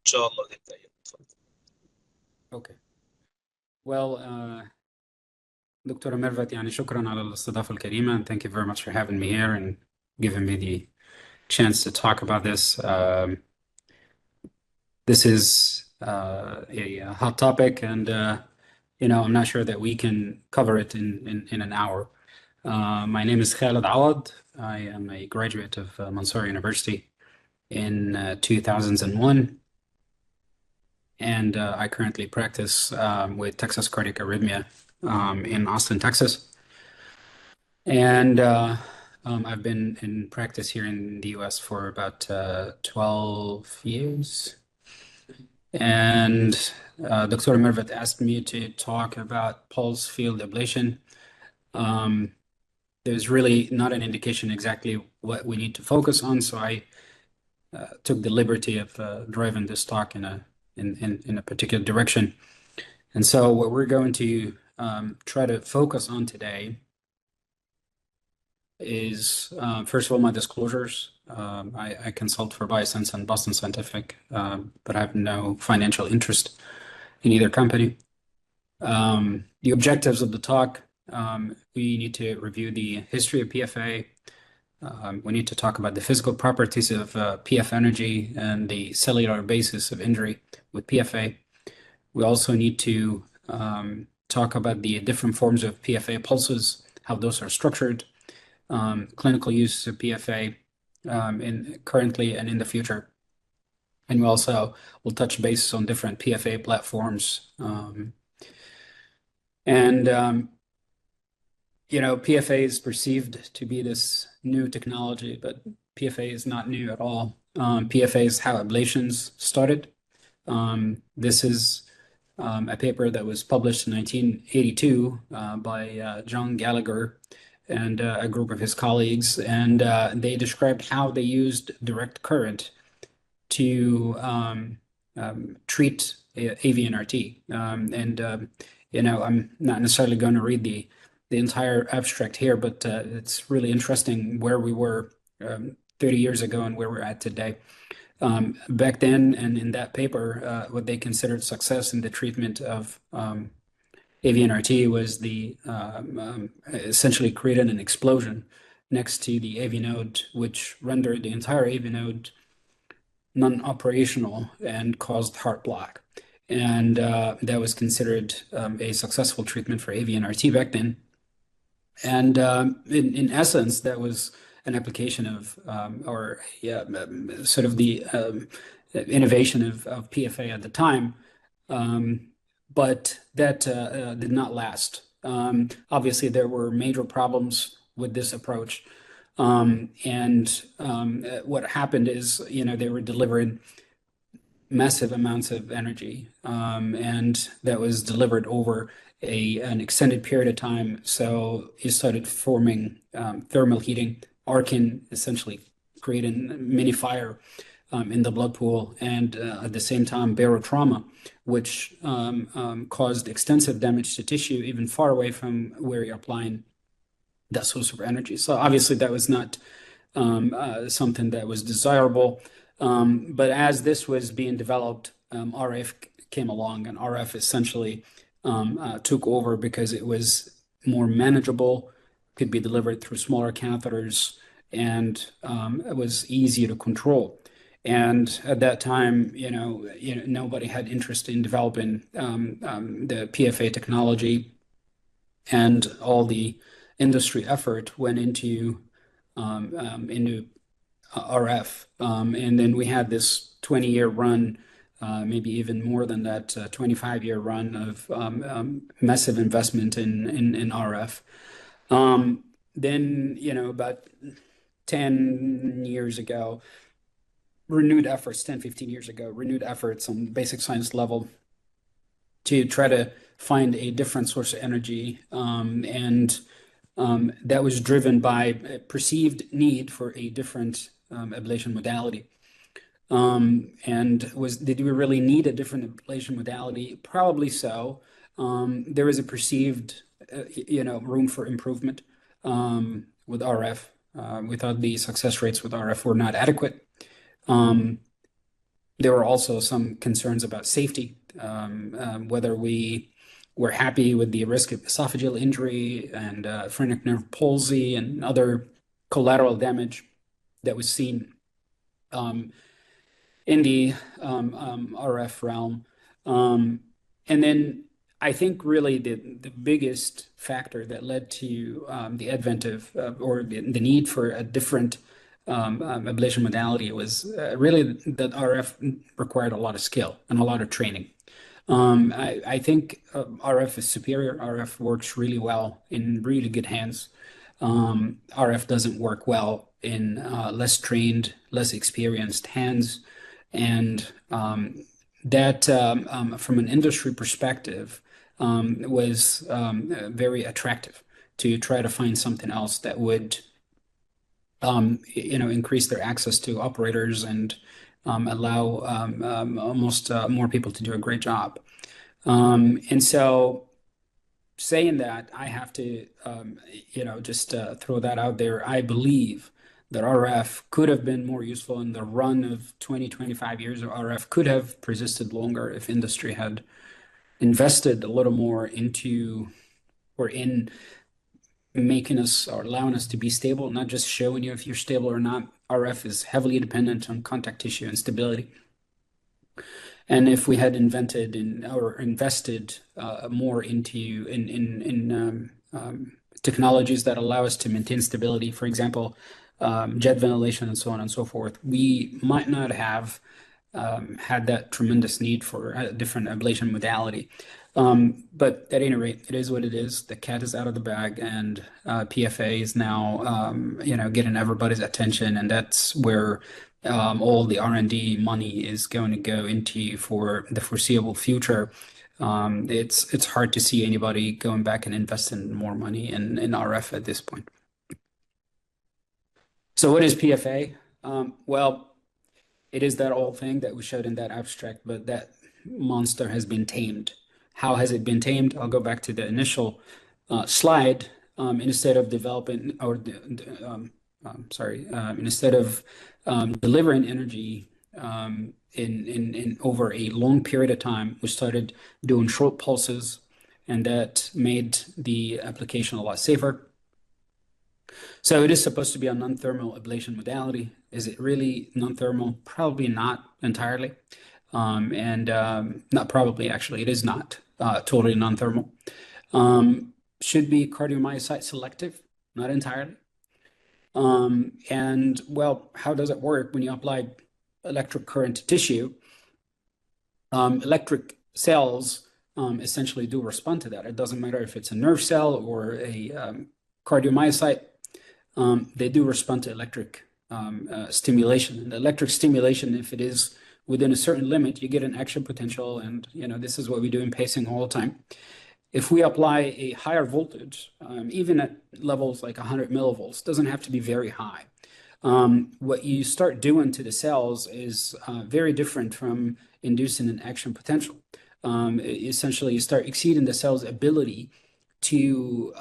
شاء الله تبدأ. اتفضل. اوكي. Well, دكتورة ميرفت، يعني شكرا على الاستضافة الكريمة and thank you very much for having me here and giving me the chance to talk about this. This is a hot topic, and I'm not sure that we can cover it in an hour. My name is Khaled Awad. I am a graduate of Mansour University in 2001, and I currently practice with Texas Cardiac Arrhythmia in Austin, Texas. And I've been in practice here in the US for about 12 years. And Dr. Mervat asked me to talk about pulse field ablation. There's really not an indication exactly what we need to focus on, so I took the liberty of driving this talk in a particular direction. And so what we're going to try to focus on today is, first of all, my disclosures. I consult for Biosense and Boston Scientific, but I have no financial interest in either company. The objectives of the talk, we need to review the history of PFA. We need to talk about the physical properties of PF energy and the cellular basis of injury with PFA. We also need to talk about the different forms of PFA pulses, how those are structured, clinical use of PFA currently and in the future. And we also will touch base on different PFA platforms. PFA is perceived to be this new technology, but PFA is not new at all. PFA is how ablations started. This is a paper that was published in 1982 by John Gallagher and a group of his colleagues, and they described how they used direct current to treat AVNRT. I'm not necessarily going to read the entire abstract here, but it's really interesting where we were 30 years ago and where we're at today. Back then, and in that paper, what they considered success in the treatment of AVNRT was the essentially created an explosion next to the AV node, which rendered the entire AV node non-operational and caused heart block. And that was considered a successful treatment for AVNRT back then. And in essence, that was an application of, sort of the innovation of PFA at the time. But that did not last. Obviously, there were major problems with this approach. What happened is, they were delivering massive amounts of energy, and that was delivered over an extended period of time. So you started forming thermal heating, arcing, essentially creating mini fire in the blood pool, and at the same time barotrauma, which caused extensive damage to tissue even far away from where you're applying that source of energy. So obviously that was not something that was desirable. But as this was being developed, RF came along, and RF essentially took over because it was more manageable, could be delivered through smaller catheters, and it was easier to control. And at that time, nobody had interest in developing the PFA technology, and all the industry effort went into RF. And then we had this 20-year run, maybe even more than that, 25-year run of massive investment in RF. Then, about 10 years ago, 15 years ago, renewed efforts on basic science level to try to find a different source of energy. And that was driven by a perceived need for a different ablation modality. Did we really need a different ablation modality? Probably so. There is a perceived, room for improvement with RF. We thought the success rates with RF were not adequate. There were also some concerns about safety, whether we were happy with the risk of esophageal injury and phrenic nerve palsy and other collateral damage that was seen um, in the RF realm. Um, and then I think really the biggest factor that led to the advent of or the need for a different ablation modality was really that RF required a lot of skill and a lot of training. I think RF is superior. RF works really well in really good hands. RF doesn't work well in less trained, less experienced hands. And that, from an industry perspective, was very attractive to try to find something else that would, increase their access to operators and allow almost more people to do a great job. And so saying that, I have to, just throw that out there. I believe that RF could have been more useful in the run of 20, 25 years of RF could have persisted longer if industry had invested a little more into or in making us or allowing us to be stable, not just showing you if you're stable or not. RF is heavily dependent on contact tissue and stability. And if we had invented or invested more into technologies that allow us to maintain stability, for example, jet ventilation and so on and so forth, we might not have had that tremendous need for a different ablation modality. But at any rate, it is what it is. The cat is out of the bag, and PFA is now, getting everybody's attention, and that's where all the R&D money is going to go into for the foreseeable future. It's hard to see anybody going back and investing more money in RF at this point. So what is PFA? Well, it is that old thing that we showed in that abstract, but that monster has been tamed. How has it been tamed? I'll go back to the initial slide. Instead of developing or instead of delivering energy in over a long period of time, we started doing short pulses, and that made the application a lot safer. So it is supposed to be a non-thermal ablation modality. Is it really non-thermal? Probably not entirely. And not probably, actually, it is not totally non-thermal. Should be cardiomyocyte selective, not entirely. And well, how does it work when you apply electric current to tissue? Electric cells essentially do respond to that. It doesn't matter if it's a nerve cell or a cardiomyocyte. They do respond to electric stimulation. And electric stimulation, if it is within a certain limit, you get an action potential. And, this is what we do in pacing all the time. If we apply a higher voltage, even at levels like 100 millivolts, doesn't have to be very high. What you start doing to the cells is very different from inducing an action potential. Essentially, you start exceeding the cell's ability to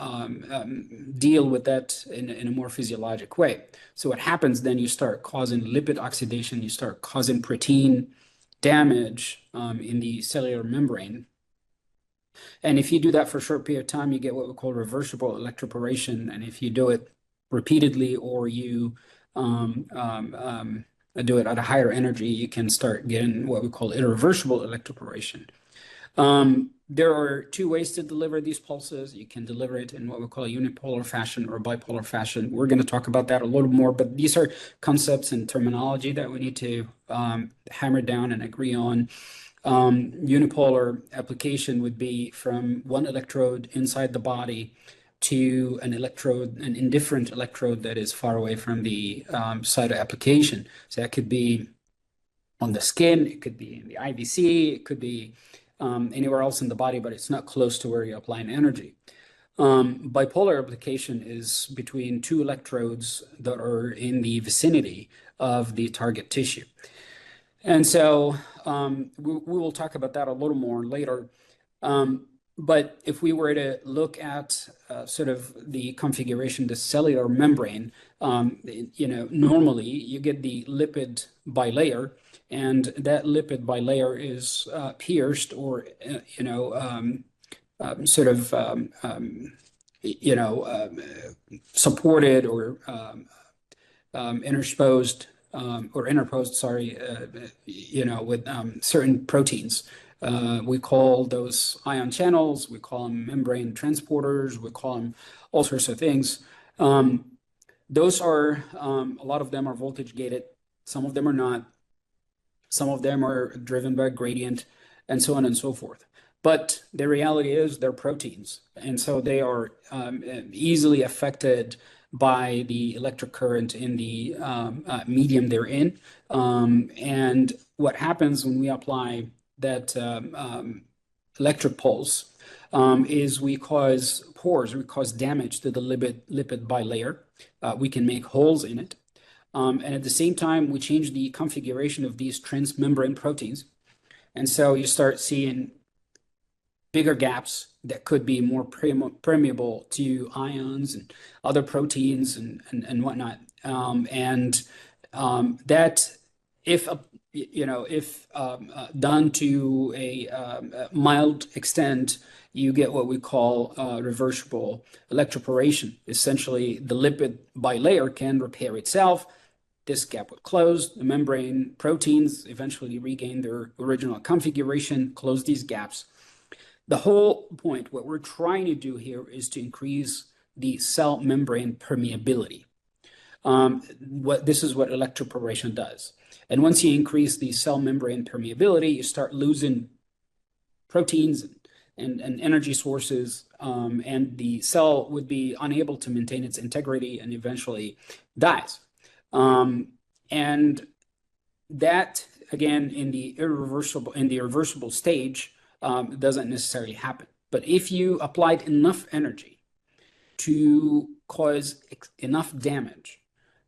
deal with that in a more physiologic way. So what happens then, you start causing lipid oxidation, you start causing protein damage in the cellular membrane. And if you do that for a short period of time, you get what we call reversible electroporation. And if you do it repeatedly or you do it at a higher energy, you can start getting what we call irreversible electroporation. There are two ways to deliver these pulses. You can deliver it in what we call a unipolar fashion or bipolar fashion. We're going to talk about that a little more, but these are concepts and terminology that we need to hammer down and agree on. Unipolar application would be from one electrode inside the body to an indifferent electrode that is far away from the site of application. So that could be on the skin, it could be in the IVC, it could be anywhere else in the body, but it's not close to where you're applying energy. Bipolar application is between two electrodes that are in the vicinity of the target tissue. And so we will talk about that a little more later. But if we were to look at sort of the configuration, the cellular membrane, normally you get the lipid bilayer, and that lipid bilayer is pierced or, sort of, you know, um, supported or intersposed or interposed, sorry, with certain proteins. We call those ion channels, we call them membrane transporters, we call them all sorts of things. Um, those are, a lot of them are voltage gated, some of them are not. Some of them are driven by gradient, and so on and so forth. But the reality is they're proteins, and so they are easily affected by the electric current in the medium they're in. And what happens when we apply that electric pulse is we cause pores, we cause damage to the lipid bilayer. We can make holes in it. And at the same time, we change the configuration of these transmembrane proteins. And so you start seeing bigger gaps that could be more permeable to ions and other proteins and whatnot. That, if done to a mild extent, you get what we call reversible electroporation. Essentially, the lipid bilayer can repair itself. This gap would close. The membrane proteins eventually regain their original configuration, close these gaps. The whole point, what we're trying to do here, is to increase the cell membrane permeability. This is what electroporation does. And once you increase the cell membrane permeability, you start losing proteins and energy sources, and the cell would be unable to maintain its integrity and eventually dies. And that, again, in the irreversible stage, doesn't necessarily happen. But if you applied enough energy to cause enough damage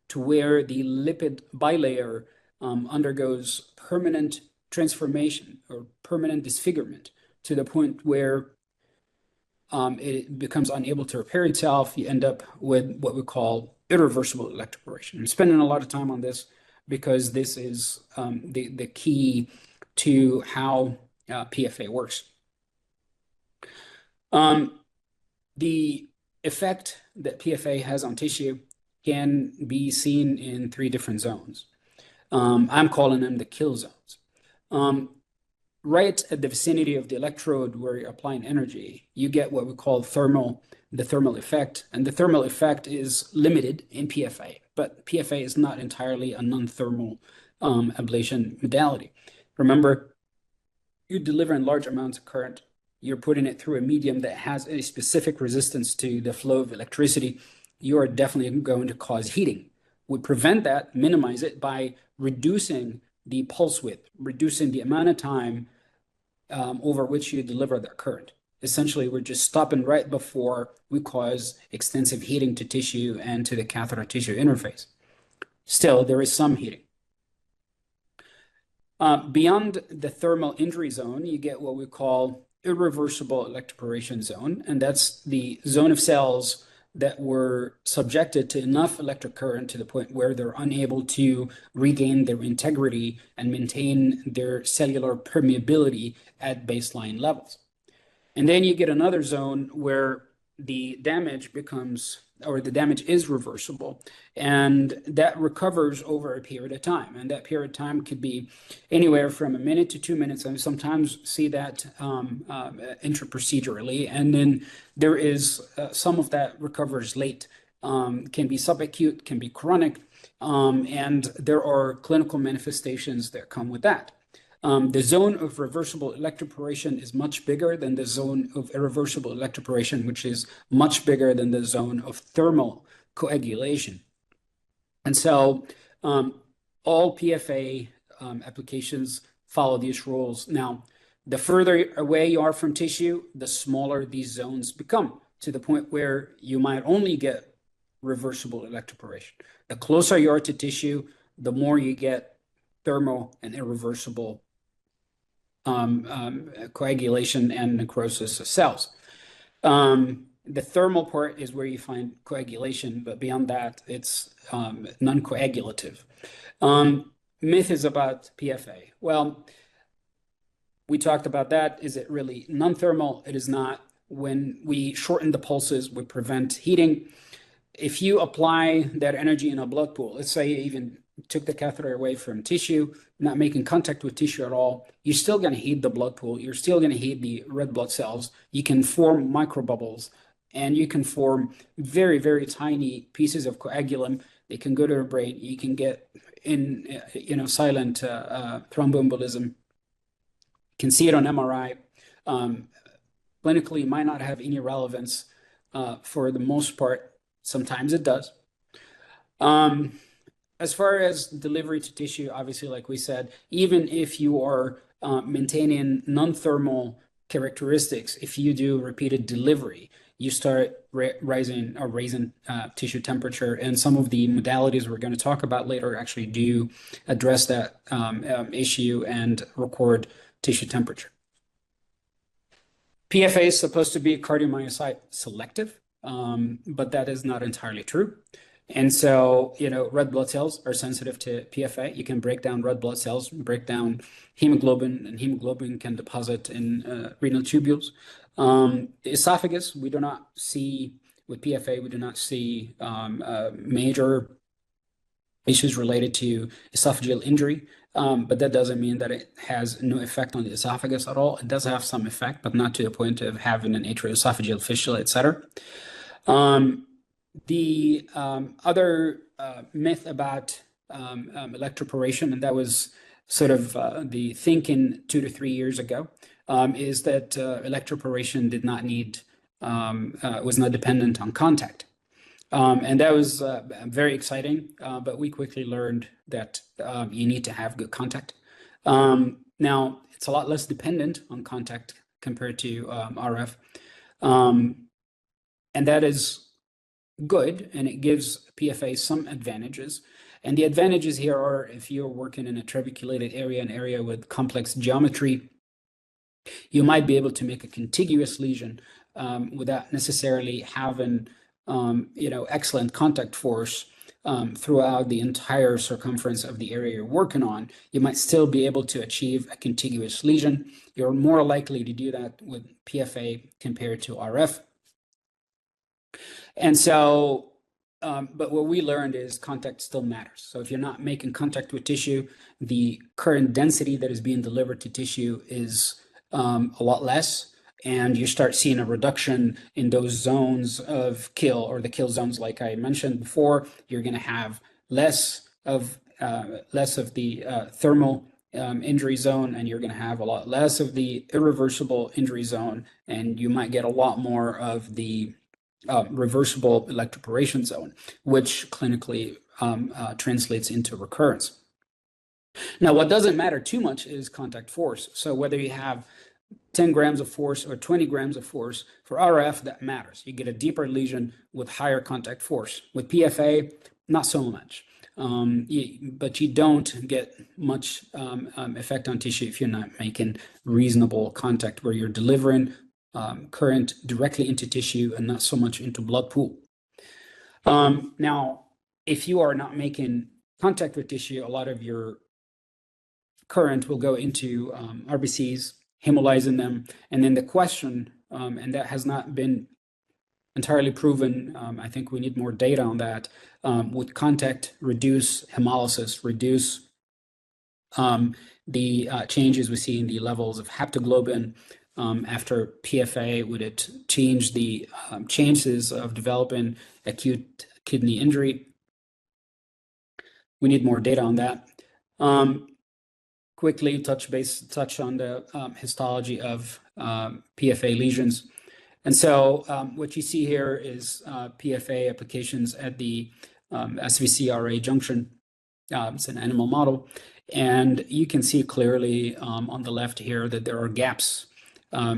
to where the lipid bilayer undergoes permanent transformation or permanent disfigurement to the point where it becomes unable to repair itself, you end up with what we call irreversible electroporation. I'm spending a lot of time on this because this is the key to how PFA works. The effect that PFA has on tissue can be seen in 3 different zones. I'm calling them the kill zones. Right at the vicinity of the electrode where you're applying energy, you get what we call the thermal effect. And the thermal effect is limited in PFA, but PFA is not entirely a non-thermal ablation modality. Remember, you deliver in large amounts of current. You're putting it through a medium that has a specific resistance to the flow of electricity. You are definitely going to cause heating. We prevent that, minimize it by reducing the pulse width, reducing the amount of time over which you deliver that current. Essentially, we're just stopping right before we cause extensive heating to tissue and to the catheter tissue interface. Still, there is some heating. Beyond the thermal injury zone, you get what we call irreversible electroporation zone, and that's the zone of cells that were subjected to enough electric current to the point where they're unable to regain their integrity and maintain their cellular permeability at baseline levels. And then you get another zone where the damage is reversible, and that recovers over a period of time. And that period of time could be anywhere from a minute to 2 minutes. And sometimes see that intraprocedurally. And then there is some of that recovers late, can be subacute, can be chronic, and there are clinical manifestations that come with that. The zone of reversible electroporation is much bigger than the zone of irreversible electroporation, which is much bigger than the zone of thermal coagulation. And so all PFA applications follow these rules. Now, the further away you are from tissue, the smaller these zones become, to the point where you might only get reversible electroporation. The closer you are to tissue, the more you get thermal and irreversible coagulation and necrosis of cells. The thermal part is where you find coagulation, but beyond that, it's non-coagulative. Myth is about PFA. Well, we talked about that. Is it really non-thermal? It is not. When we shorten the pulses, we prevent heating. If you apply that energy in a blood pool, let's say you even took the catheter away from tissue, not making contact with tissue at all, you're still going to heat the blood pool. You're still going to heat the red blood cells. You can form microbubbles, and you can form very, very tiny pieces of coagulum. They can go to the brain. You can get in, silent thromboembolism. You can see it on MRI. Clinically, it might not have any relevance for the most part. Sometimes it does. As far as delivery to tissue, obviously, like we said, even if you are maintaining non-thermal characteristics, if you do repeated delivery, you start raising tissue temperature. And some of the modalities we're going to talk about later actually do address that issue and record tissue temperature. PFA is supposed to be cardiomyocyte selective, but that is not entirely true. And so, red blood cells are sensitive to PFA. You can break down red blood cells, break down hemoglobin, and hemoglobin can deposit in renal tubules. The esophagus, we do not see, with PFA, we do not see major issues related to esophageal injury. But that doesn't mean that it has no effect on the esophagus at all. It does have some effect, but not to the point of having an atrioesophageal fistula, etc. The other myth about electroporation, and that was sort of the thinking 2 to 3 years ago, is that electroporation did not need, was not dependent on contact. And that was very exciting, but we quickly learned that you need to have good contact. Now, it's a lot less dependent on contact compared to RF. And that is good, and it gives PFA some advantages. And the advantages here are if you're working in a trabeculated area, an area with complex geometry, you might be able to make a contiguous lesion without necessarily having excellent contact force throughout the entire circumference of the area you're working on. You might still be able to achieve a contiguous lesion. You're more likely to do that with PFA compared to RF. And so, but what we learned is contact still matters. So if you're not making contact with tissue, the current density that is being delivered to tissue is a lot less. And you start seeing a reduction in those zones of kill, or the kill zones, like I mentioned before. You're going to have less of the thermal injury zone, and you're going to have a lot less of the irreversible injury zone, and you might get a lot more of the reversible electroporation zone, which clinically translates into recurrence. Now, what doesn't matter too much is contact force. So whether you have 10 grams of force or 20 grams of force, for RF, that matters. You get a deeper lesion with higher contact force. With PFA, not so much. But you don't get much effect on tissue if you're not making reasonable contact, where you're delivering current directly into tissue and not so much into blood pool. Now, if you are not making contact with tissue, a lot of your current will go into RBCs, hemolyzing them. And then the question, and that has not been entirely proven, I think we need more data on that, would contact reduce hemolysis, reduce the changes we see in the levels of haptoglobin after PFA? Would it change the chances of developing acute kidney injury? We need more data on that. Quickly touch on the histology of PFA lesions. And so what you see here is PFA applications at the SVC-RA junction. It's an animal model. And you can see clearly on the left here that there are gaps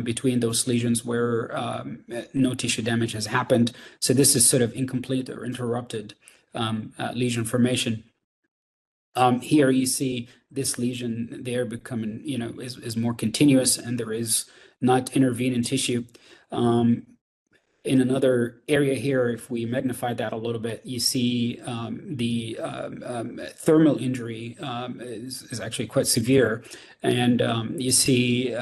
between those lesions where no tissue damage has happened. So this is sort of incomplete or interrupted lesion formation. Here you see this lesion there becoming, is more continuous, and there is not intervening tissue. In another area here, if we magnify that a little bit, you see the thermal injury is actually quite severe, and you see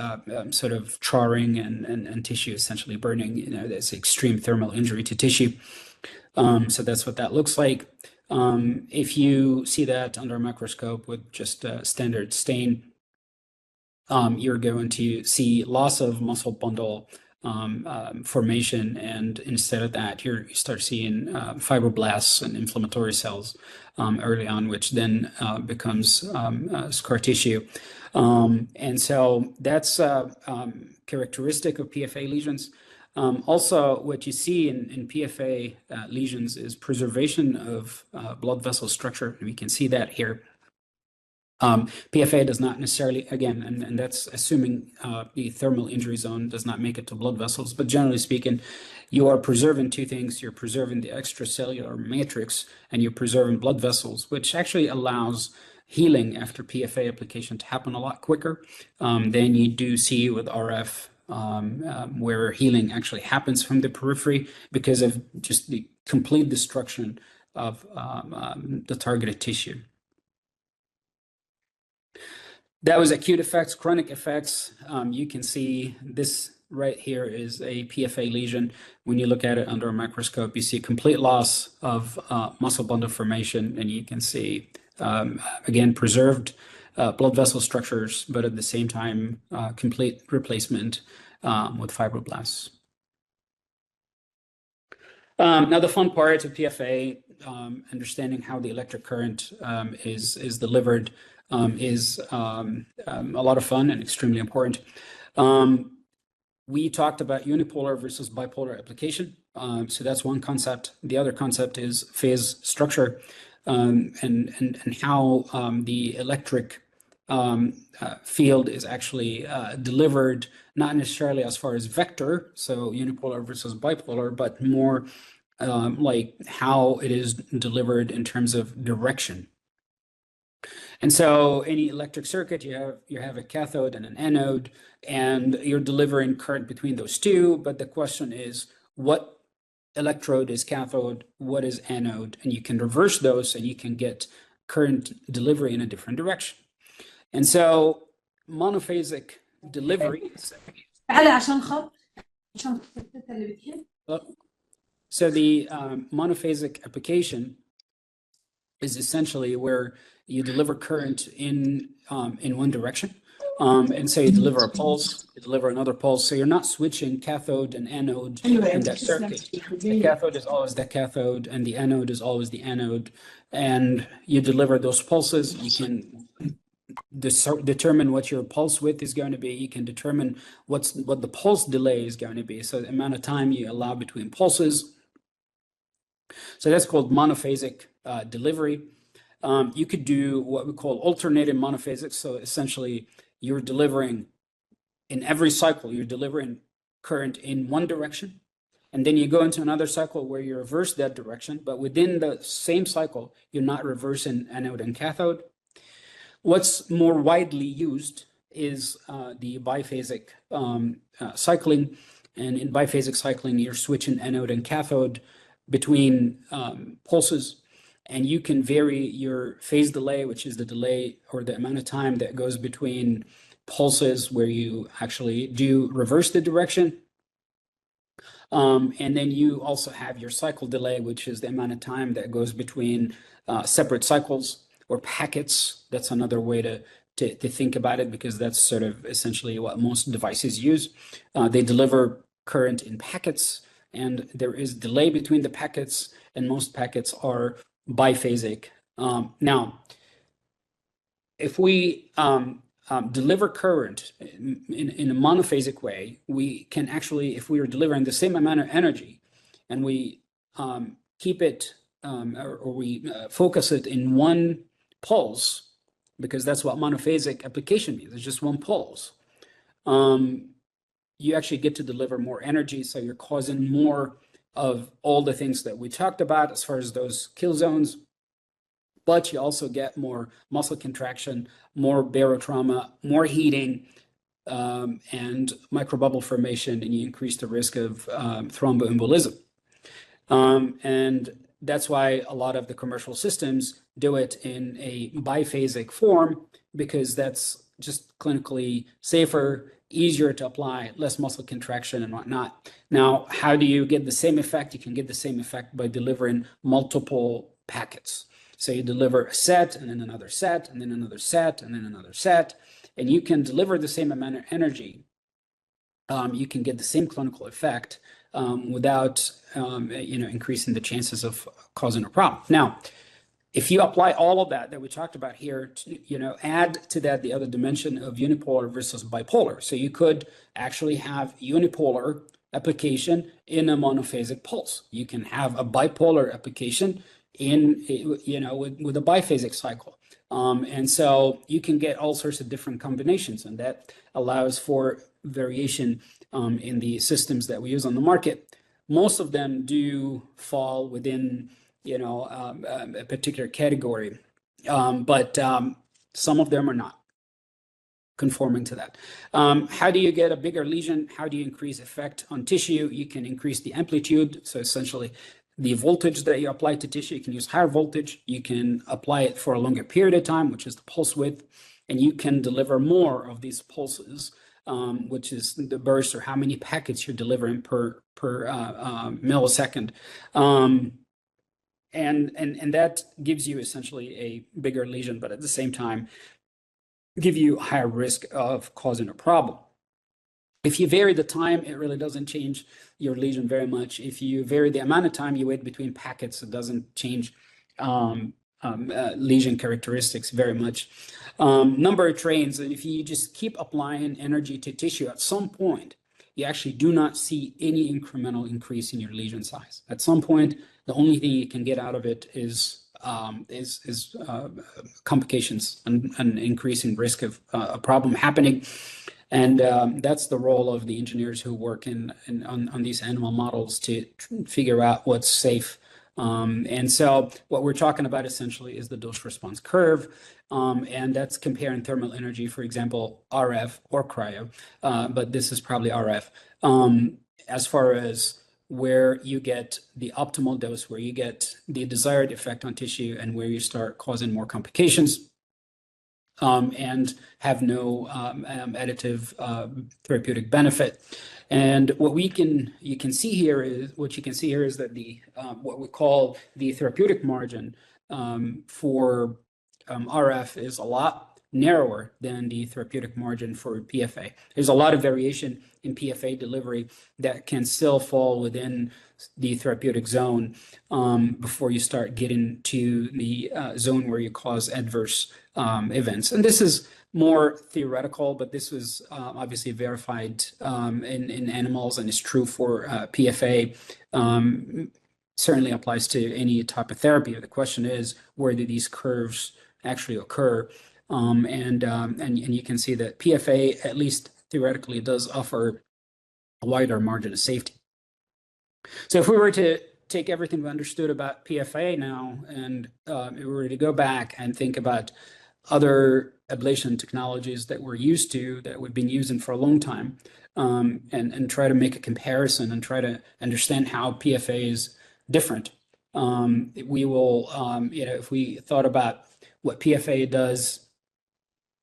sort of charring and tissue essentially burning. That's extreme thermal injury to tissue. So that's what that looks like. If you see that under a microscope with just a standard stain, you're going to see loss of muscle bundle formation, and instead of that, you start seeing fibroblasts and inflammatory cells early on, which then becomes scar tissue. And so that's characteristic of PFA lesions. Also, what you see in PFA lesions is preservation of blood vessel structure. We can see that here. PFA does not necessarily, again, and that's assuming the thermal injury zone does not make it to blood vessels, but generally speaking, you are preserving two things. You're preserving the extracellular matrix, and you're preserving blood vessels, which actually allows healing after PFA application to happen a lot quicker than you do see with RF, where healing actually happens from the periphery because of just the complete destruction of the targeted tissue. That was acute effects, chronic effects. You can see this right here is a PFA lesion. When you look at it under a microscope, you see complete loss of muscle bundle formation, and you can see, again, preserved blood vessel structures, but at the same time, complete replacement with fibroblasts. Now, the fun part of PFA, understanding how the electric current is delivered, is a lot of fun and extremely important. We talked about unipolar versus bipolar application. So that's one concept. The other concept is phase structure, and how the electric field is actually delivered, not necessarily as far as vector, so unipolar versus bipolar, but more like how it is delivered in terms of direction. And so any electric circuit, you have a cathode and an anode, and you're delivering current between those two. But the question is, what electrode is cathode, what is anode? And you can reverse those, and you can get current delivery in a different direction. And so monophasic delivery. So the monophasic application is essentially where you deliver current in one direction. And so you deliver a pulse, you deliver another pulse. So you're not switching cathode and anode in that circuit. The cathode is always the cathode, and the anode is always the anode. And you deliver those pulses. You can determine what your pulse width is going to be. You can determine what the pulse delay is going to be. So the amount of time you allow between pulses. So that's called monophasic delivery. You could do what we call alternating monophasic. So essentially, you're delivering in every cycle, you're delivering current in one direction. And then you go into another cycle where you reverse that direction. But within the same cycle, you're not reversing anode and cathode. What's more widely used is the biphasic cycling. And in biphasic cycling, you're switching anode and cathode between pulses. And you can vary your phase delay, which is the delay or the amount of time that goes between pulses where you actually do reverse the direction. And then you also have your cycle delay, which is the amount of time that goes between separate cycles or packets. That's another way to think about it, because that's sort of essentially what most devices use. They deliver current in packets, and there is delay between the packets, and most packets are biphasic. Now, if we deliver current in a monophasic way, we can actually, if we are delivering the same amount of energy and we keep it or we focus it in one pulse, because that's what monophasic application means, it's just one pulse, you actually get to deliver more energy. So you're causing more of all the things that we talked about as far as those kill zones. but you also get more muscle contraction, more barotrauma, more heating, and microbubble formation, and you increase the risk of thromboembolism. And that's why a lot of the commercial systems do it in a biphasic form, because that's just clinically safer, easier to apply, less muscle contraction and whatnot. Now, how do you get the same effect? You can get the same effect by delivering multiple packets. So you deliver a set, and then another set, and then another set, and then another set, and you can deliver the same amount of energy. You can get the same clinical effect without increasing the chances of causing a problem. Now, if you apply all of that we talked about here, add to that the other dimension of unipolar versus bipolar. So you could actually have unipolar application in a monophasic pulse. You can have a bipolar application with a biphasic cycle. And so you can get all sorts of different combinations, and that allows for variation in the systems that we use on the market. Most of them do fall within a particular category, but some of them are not conforming to that. How do you get a bigger lesion? How do you increase effect on tissue? You can increase the amplitude, so essentially the voltage that you apply to tissue. You can use higher voltage. You can apply it for a longer period of time, which is the pulse width, and you can deliver more of these pulses, which is the burst, or how many packets you're delivering per millisecond. And that gives you essentially a bigger lesion, but at the same time, give you higher risk of causing a problem. If you vary the time, it really doesn't change your lesion very much. If you vary the amount of time you wait between packets, it doesn't change lesion characteristics very much. Number of trains, and if you just keep applying energy to tissue, at some point, you actually do not see any incremental increase in your lesion size. At some point, the only thing you can get out of it is complications and increasing risk of a problem happening. And that's the role of the engineers who work on these animal models to figure out what's safe. And so what we're talking about essentially is the dose response curve. And that's comparing thermal energy, for example, RF or cryo, but this is probably RF, as far as where you get the optimal dose, where you get the desired effect on tissue, and where you start causing more complications and have no additive therapeutic benefit. And what you can see here is that the what we call the therapeutic margin for RF is a lot narrower than the therapeutic margin for PFA. There's a lot of variation in PFA delivery that can still fall within the therapeutic zone before you start getting to the zone where you cause adverse events. And this is more theoretical, but this was obviously verified in animals, and is true for PFA. Certainly applies to any type of therapy. The question is, where do these curves actually occur? And you can see that PFA, at least theoretically, does offer a wider margin of safety. So if we were to take everything we understood about PFA now, and if we were to go back and think about other ablation technologies that we're used to, that we've been using for a long time, and try to make a comparison and try to understand how PFA is different, we will, if we thought about what PFA does,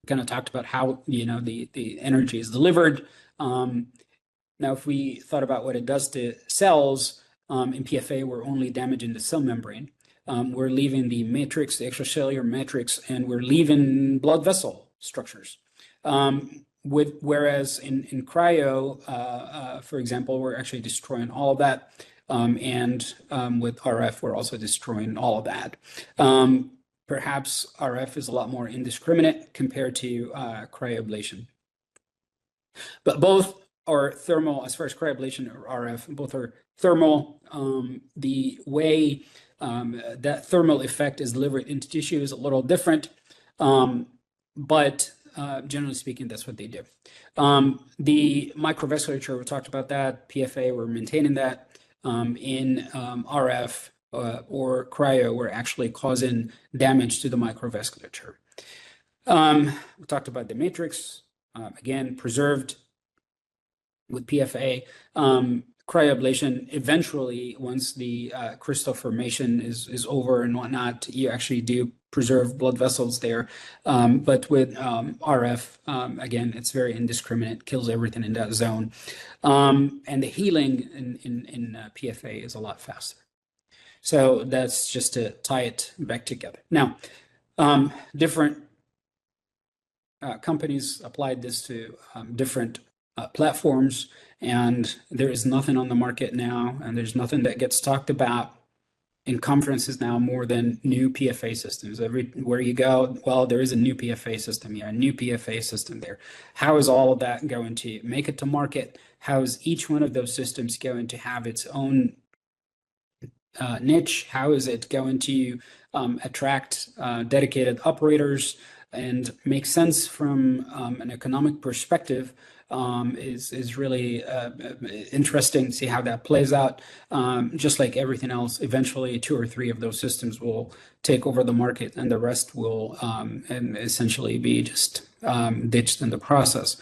kind of talked about how the energy is delivered. Now, if we thought about what it does to cells, in PFA, we're only damaging the cell membrane. We're leaving the matrix, the extracellular matrix, and we're leaving blood vessel structures. Whereas in cryo, for example, we're actually destroying all of that. And with RF, we're also destroying all of that. Perhaps RF is a lot more indiscriminate compared to cryoablation. But both are thermal, as far as cryoablation or RF, both are thermal. The way that thermal effect is delivered into tissue is a little different, but generally speaking, that's what they do. The microvasculature, we talked about that. PFA, we're maintaining that. In RF, or cryo were actually causing damage to the microvasculature. We talked about the matrix, again, preserved with PFA. Cryoablation, eventually, once the crystal formation is over and whatnot, you actually do preserve blood vessels there. But with RF, again, it's very indiscriminate, kills everything in that zone. And the healing in PFA is a lot faster. So that's just to tie it back together. Now, different companies applied this to different platforms, and there is nothing on the market now, and there's nothing that gets talked about in conferences now more than new PFA systems. Everywhere you go, well, there is a new PFA system here, a new PFA system there. How is all of that going to make it to market? How is each one of those systems going to have its own niche? How is it going to attract dedicated operators and make sense from an economic perspective? Is really interesting to see how that plays out. Just like everything else, eventually 2 or 3 of those systems will take over the market, and the rest will essentially be just ditched in the process.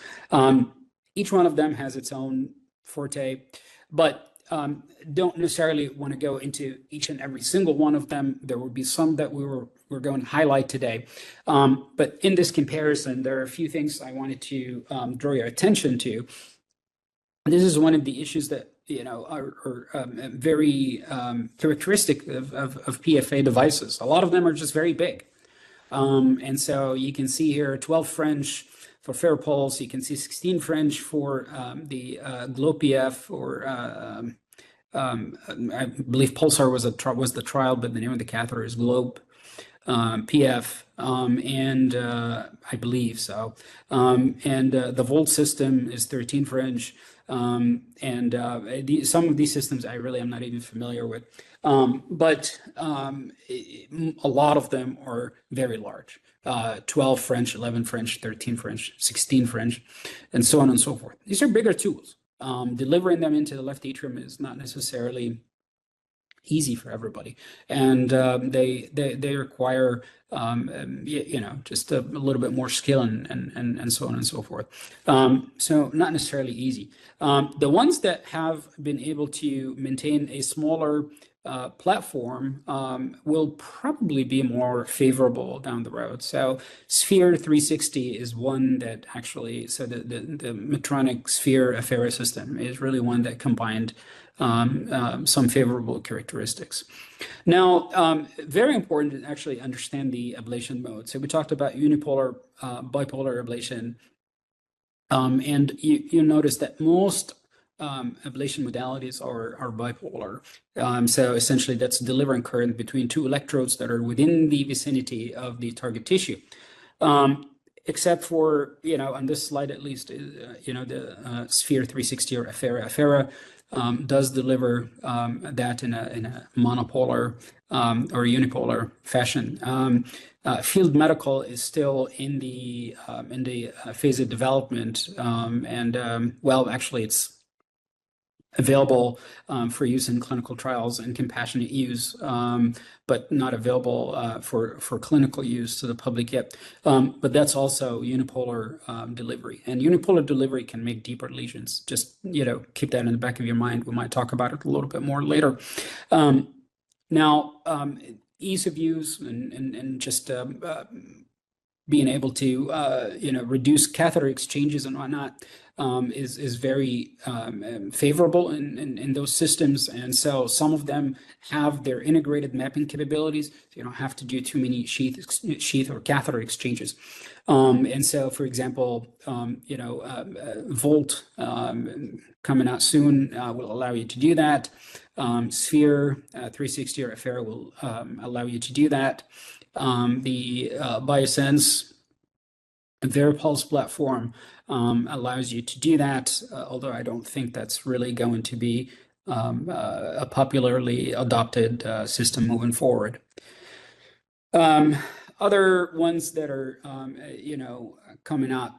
Each one of them has its own forte, but don't necessarily want to go into each and every single one of them. There will be some that we're going to highlight today. But in this comparison, there are a few things I wanted to draw your attention to. This is one of the issues that are very characteristic of PFA devices. A lot of them are just very big. And so you can see here 12 French for FARAPULSE. You can see 16 French for the GloPF, or I believe Pulsar was the trial, but the name of the catheter is Globe PF, and I believe so. And the Volt system is 13 French. Some of these systems I really am not even familiar with. But a lot of them are very large. 12 French, 11 French, 13 French, 16 French, and so on and so forth. These are bigger tools. Delivering them into the left atrium is not necessarily easy for everybody, and they require just a little bit more skill and so on and so forth. So not necessarily easy. The ones that have been able to maintain a smaller platform will probably be more favorable down the road. So Sphere 360 is one that actually, so the Medtronic Sphere Affera system is really one that combined some favorable characteristics. Now, very important to actually understand the ablation mode. So we talked about unipolar, bipolar ablation, and you notice that most ablation modalities are bipolar. So essentially that's delivering current between 2 electrodes that are within the vicinity of the target tissue. Except for, on this slide at least, the Sphere 360 or Affera. Affera does deliver that in a monopolar or unipolar fashion. Field Medical is still in the phase of development, well, actually, it's available for use in clinical trials and compassionate use, but not available for clinical use to the public yet. But that's also unipolar delivery. And unipolar delivery can make deeper lesions. Just, keep that in the back of your mind. We might talk about it a little bit more later. Now, ease of use and just being able to reduce catheter exchanges and whatnot is very favorable in those systems. And so some of them have their integrated mapping capabilities, so you don't have to do too many sheath or catheter exchanges. And so, for example, Volt coming out soon will allow you to do that. Sphere 360 or Affera will allow you to do that. The Biosense VARIPULSE platform allows you to do that, although I don't think that's really going to be a popularly adopted system moving forward. Other ones that are, coming out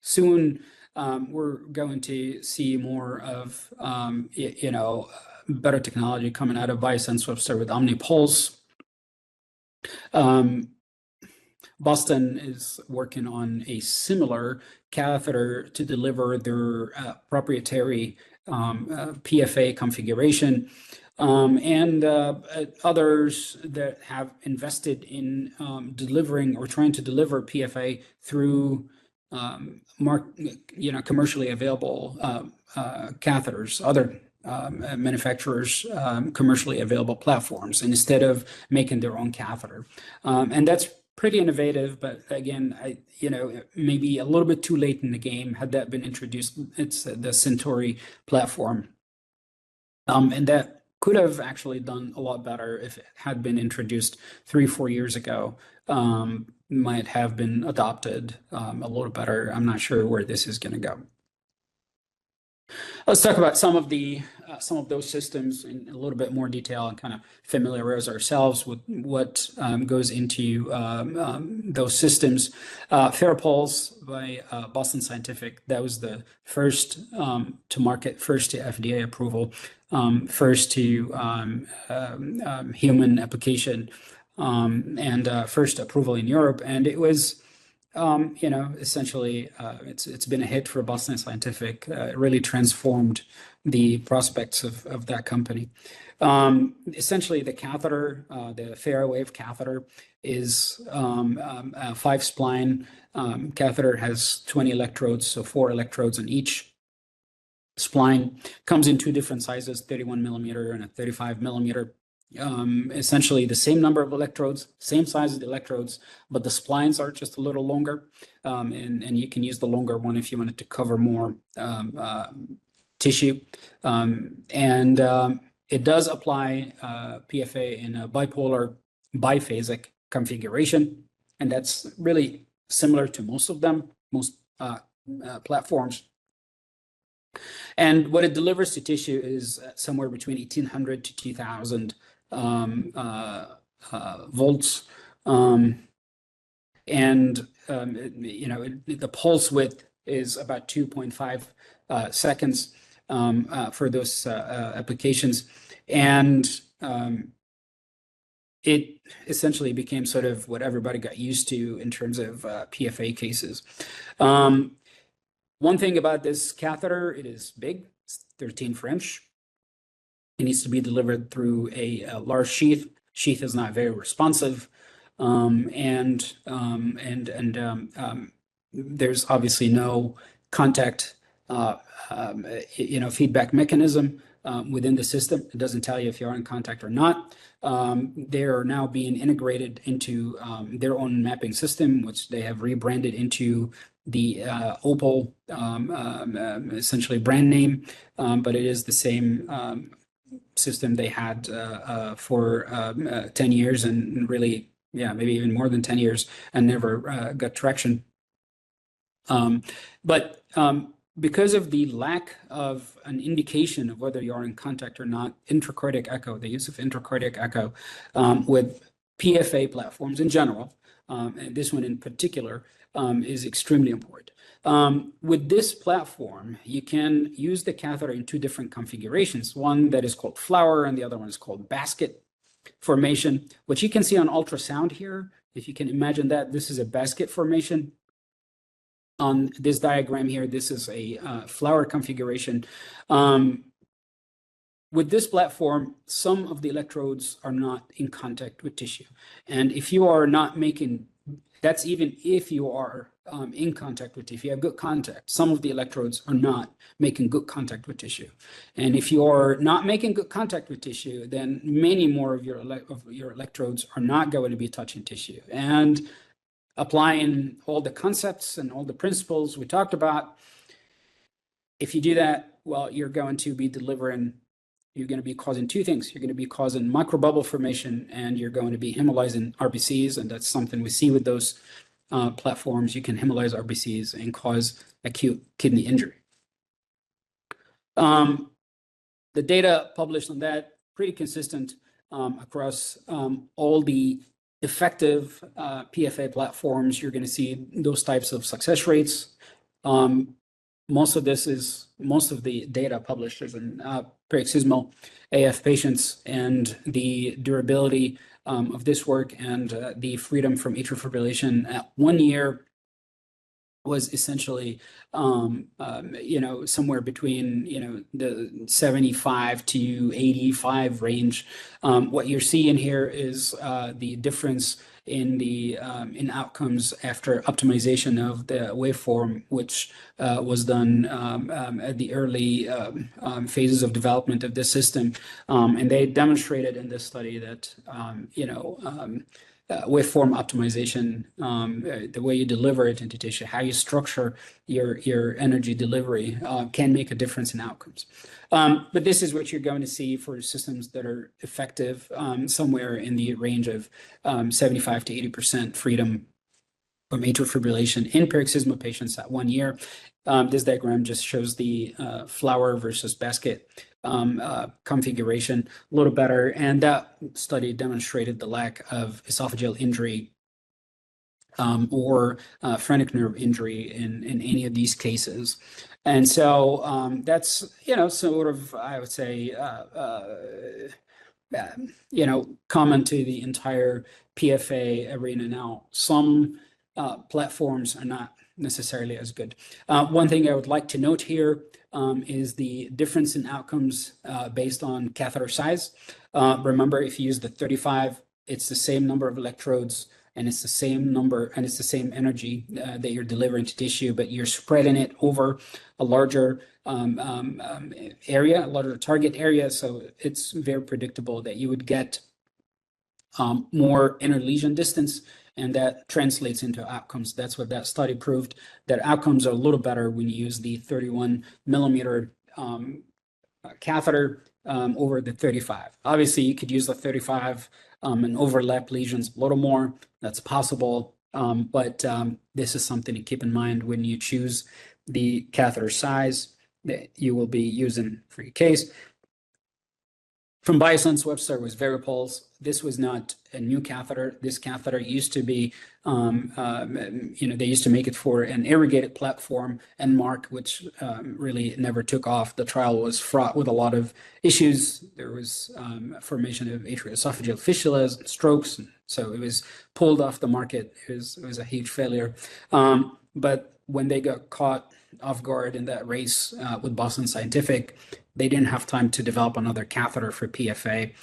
soon, we're going to see more of, better technology coming out of Biosense Webster with OmniPulse. Um, Boston is working on a similar catheter to deliver their proprietary PFA configuration. And others that have invested in delivering or trying to deliver PFA through commercially available catheters, other manufacturers' commercially available platforms, instead of making their own catheter. And that's pretty innovative, but again, maybe a little bit too late in the game had that been introduced. It's the Centauri platform. And that could have actually done a lot better if it had been introduced 3-4 years ago. Might have been adopted a little better. I'm not sure where this is going to go. Let's talk about some of those systems in a little bit more detail and kind of familiarize ourselves with what goes into those systems. FARAPULSE by Boston Scientific, that was the first to market, first to FDA approval, first to human application, and first approval in Europe. And it was essentially, it's been a hit for Boston Scientific. It really transformed the prospects of that company. Essentially, the catheter, the FARAWAVE catheter, is a 5-spline catheter, has 20 electrodes, so 4 electrodes on each spline. Comes in 2 different sizes, 31 millimeter and a 35 millimeter. Essentially the same number of electrodes, same size of the electrodes, but the splines are just a little longer. And you can use the longer one if you wanted to cover more tissue. It does apply PFA in a bipolar biphasic configuration. And that's really similar to most of them, most platforms. And what it delivers to tissue is somewhere between 1,800 to 2,000 volts, the pulse width is about 2.5 seconds for those applications, and it essentially became sort of what everybody got used to in terms of PFA cases. One thing about this catheter, it is big, it's 13 French. It needs to be delivered through a large sheath. Sheath is not very responsive, and there's obviously no contact, feedback mechanism within the system. It doesn't tell you if you're in contact or not. They are now being integrated into their own mapping system, which they have rebranded into the Opal, essentially brand name, but it is the same system they had for 10 years and really, maybe even more than 10 years and never got traction. But because of the lack of an indication of whether you are in contact or not, intracardiac echo, the use of intracardiac echo with PFA platforms in general, and this one in particular, is extremely important. With this platform, you can use the catheter in 2 different configurations, one that is called flower and the other one is called basket formation, which you can see on ultrasound here. If you can imagine that, this is a basket formation. On this diagram here, this is a flower configuration. With this platform, some of the electrodes are not in contact with tissue. And if you are not making, that's even if you are in contact with tissue, if you have good contact, some of the electrodes are not making good contact with tissue. And if you are not making good contact with tissue, then many more of your electrodes are not going to be touching tissue. And applying all the concepts and all the principles we talked about, if you do that, well, you're going to be causing 2 things. You're going to be causing microbubble formation, and you're going to be hemolyzing RBCs, and that's something we see with those platforms. You can hemolyze RBCs and cause acute kidney injury. The data published on that, pretty consistent across all the effective PFA platforms. You're going to see those types of success rates. most of the data published is in paroxysmal AF patients, and the durability of this work and the freedom from atrial fibrillation at 1 year was essentially, somewhere between, the 75 to 85 range. What you're seeing here is the difference in outcomes after optimization of the waveform, which was done at the early phases of development of this system. And they demonstrated in this study that, waveform optimization, the way you deliver it into tissue, how you structure your energy delivery can make a difference in outcomes. But this is what you're going to see for systems that are effective, somewhere in the range of 75 to 80% freedom from atrial fibrillation in paroxysmal patients at 1 year. This diagram just shows the flower versus basket configuration a little better, and that study demonstrated the lack of esophageal injury or phrenic nerve injury in any of these cases. And so that's, sort of, I would say, common to the entire PFA arena now. Some platforms are not necessarily as good. One thing I would like to note here is the difference in outcomes based on catheter size. Remember, if you use the 35, it's the same number of electrodes, and it's the same number, and it's the same energy that you're delivering to tissue, but you're spreading it over a larger area, a larger target area. So it's very predictable that you would get more inner lesion distance, and that translates into outcomes. That's what that study proved, that outcomes are a little better when you use the 31 millimeter catheter over the 35. Obviously, you could use the 35 and overlap lesions a little more. That's possible, but this is something to keep in mind when you choose the catheter size that you will be using for your case. From Biosense Webster was Varipulse. This was not a new catheter. This catheter used to be, they used to make it for an irrigated platform and Mark, which really never took off. The trial was fraught with a lot of issues. There was formation of atrioesophageal fistulas and strokes. So it was pulled off the market. It was a huge failure. But when they got caught off guard in that race with Boston Scientific, they didn't have time to develop another catheter for PFA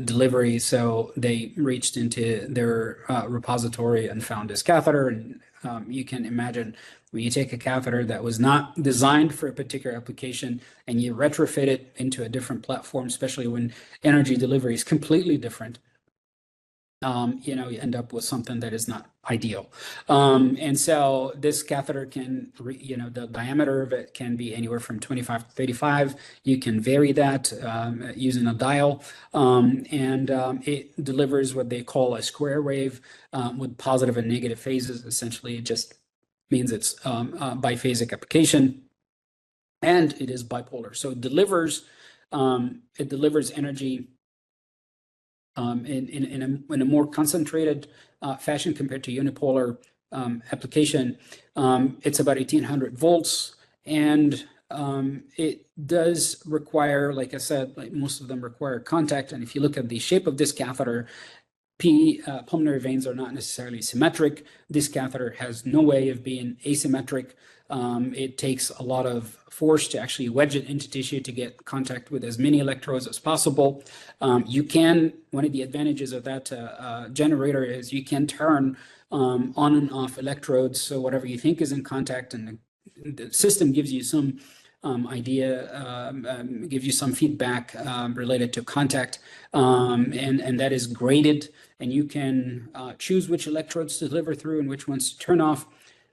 delivery. So they reached into their repository and found this catheter. And you can imagine when you take a catheter that was not designed for a particular application and you retrofit it into a different platform, especially when energy delivery is completely different, you end up with something that is not ideal. And so this catheter can, the diameter of it can be anywhere from 25 to 35. You can vary that using a dial. And it delivers what they call a square wave with positive and negative phases. Essentially, it just means it's biphasic application. And it is bipolar. So it delivers energy in a more concentrated fashion compared to unipolar application. It's about 1800 volts, and it does require, like I said, like most of them require contact. And if you look at the shape of this catheter, pulmonary veins are not necessarily symmetric. This catheter has no way of being asymmetric. It takes a lot of force to actually wedge it into tissue to get contact with as many electrodes as possible. One of the advantages of that generator is you can turn on and off electrodes. So whatever you think is in contact, and the system gives you some gives you some feedback related to contact, and that is graded, and you can choose which electrodes to deliver through and which ones to turn off.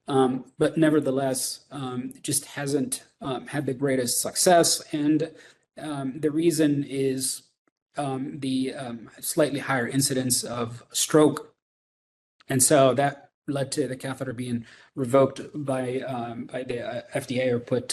But nevertheless, just hasn't had the greatest success. And the reason is the slightly higher incidence of stroke. And so that led to the catheter being revoked by the FDA, or put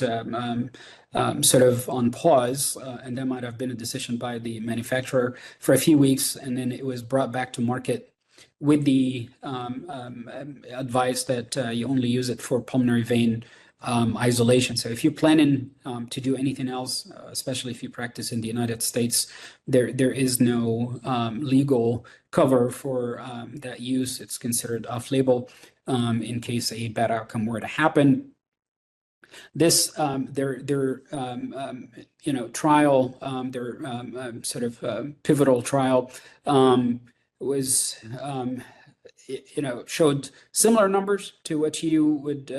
sort of on pause. And that might have been a decision by the manufacturer for a few weeks. And then it was brought back to market with the advice that you only use it for pulmonary vein isolation. So if you're planning to do anything else, especially if you practice in the United States, there is no legal cover for that use. It's considered off-label in case a bad outcome were to happen. This their trial, their sort of pivotal trial was showed similar numbers to what you would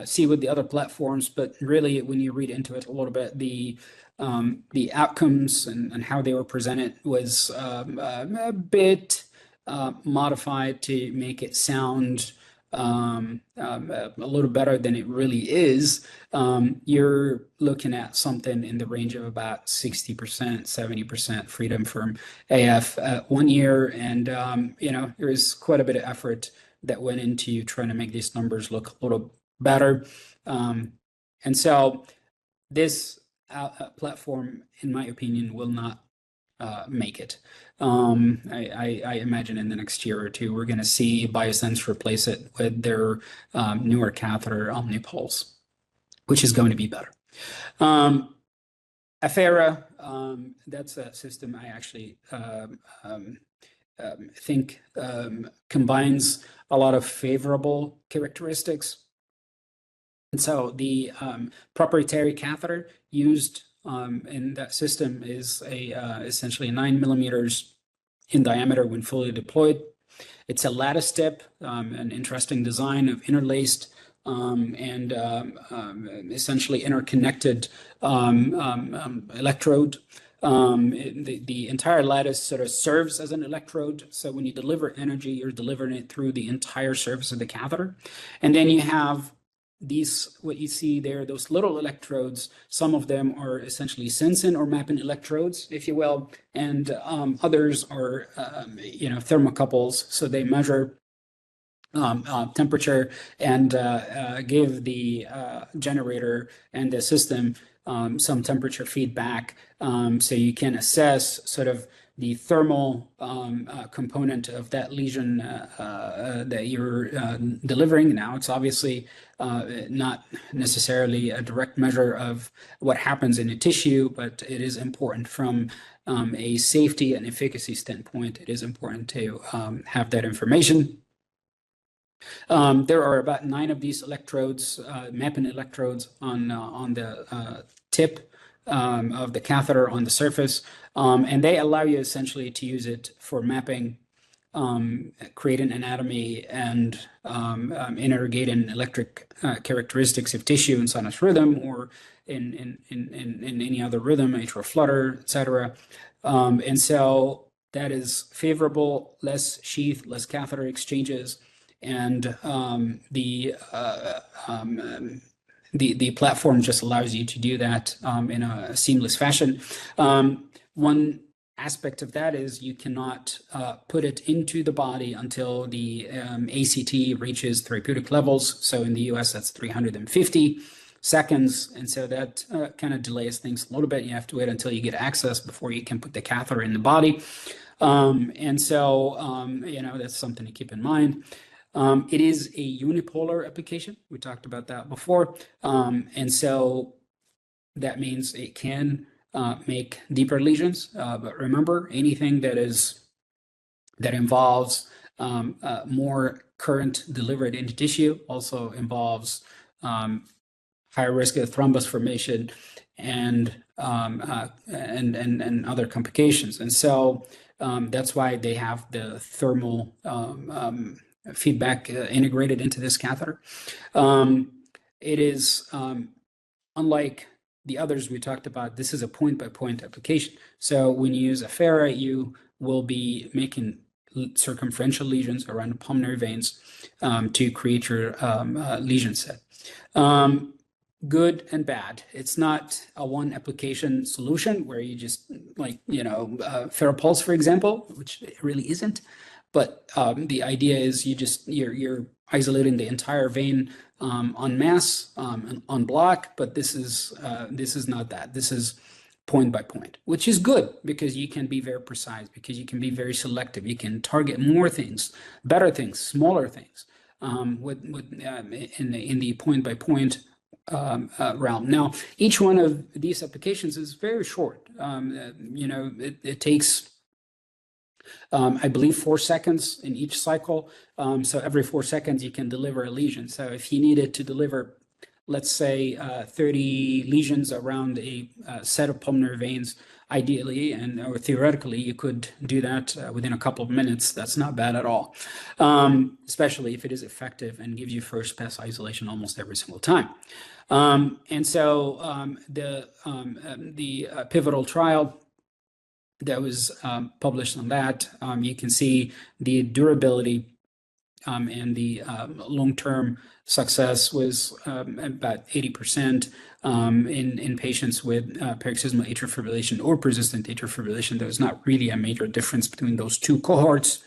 see with the other platforms, but really when you read into it a little bit, the outcomes and how they were presented was a bit modified to make it sound a little better than it really is. You're looking at something in the range of about 60%, 70% freedom from AF 1 year. And, there's quite a bit of effort that went into trying to make these numbers look a little better. And so this platform, in my opinion, will not make it. I imagine in the next year or two, we're going to see Biosense replace it with their newer catheter OmniPulse, which is going to be better. Affera, that's a system I actually think combines a lot of favorable characteristics. And so the proprietary catheter used in that system is essentially 9 millimeters in diameter when fully deployed. It's a lattice tip, an interesting design of interlaced and essentially interconnected electrode. The entire lattice sort of serves as an electrode. So when you deliver energy, you're delivering it through the entire surface of the catheter. And then you have what you see there, those little electrodes. Some of them are essentially sensing or mapping electrodes, if you will, and others are, thermocouples. So they measure temperature and give the generator and the system some temperature feedback, so you can assess sort of the thermal component of that lesion that you're delivering. Now, it's obviously not necessarily a direct measure of what happens in the tissue, but it is important from a safety and efficacy standpoint. It is important to have that information. There are about 9 of these electrodes, mapping electrodes on the tip of the catheter on the surface, and they allow you essentially to use it for mapping, creating anatomy, and interrogating electric characteristics of tissue in sinus rhythm or in any other rhythm, atrial flutter, etc. And so that is favorable, less sheath, less catheter exchanges, and the platform just allows you to do that in a seamless fashion. One aspect of that is you cannot put it into the body until the ACT reaches therapeutic levels. So in the US, that's 350 seconds. And so that kind of delays things a little bit. You have to wait until you get access before you can put the catheter in the body. And so, that's something to keep in mind. It is a unipolar application. We talked about that before. And so that means it can make deeper lesions. But remember, anything that involves more current delivered into tissue also involves higher risk of thrombus formation and other complications. And so that's why they have the thermal feedback integrated into this catheter. It is unlike the others we talked about. This is a point-by-point application. So when you use Affera, you will be making circumferential lesions around the pulmonary veins to create your lesion set. Good and bad. It's not a one application solution where you just Ferropulse, for example, which it really isn't. But the idea is you're isolating the entire vein en masse, en bloc. But this is not that. This is point by point, which is good because you can be very precise, because you can be very selective. You can target more things, better things, smaller things. in the point-by-point realm. Now, each one of these applications is very short. It takes I believe 4 seconds in each cycle. So every 4 seconds, you can deliver a lesion. So if you needed to deliver, let's say, 30 lesions around a set of pulmonary veins, ideally or theoretically, you could do that within a couple of minutes. That's not bad at all, especially if it is effective and gives you first pass isolation almost every single time. And so the pivotal trial that was published on that, you can see the durability and the long-term success was about 80% in patients with paroxysmal atrial fibrillation or persistent atrial fibrillation. There was not really a major difference between those two cohorts.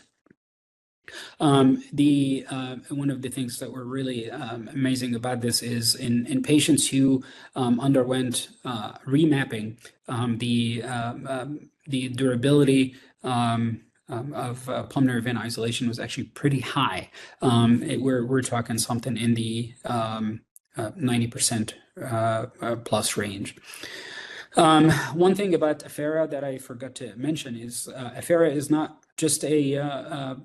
One of the things that were really amazing about this is in patients who underwent remapping, the durability of pulmonary vein isolation was actually pretty high. We're talking something in the 90% plus range. One thing about Affera that I forgot to mention is Affera is not just a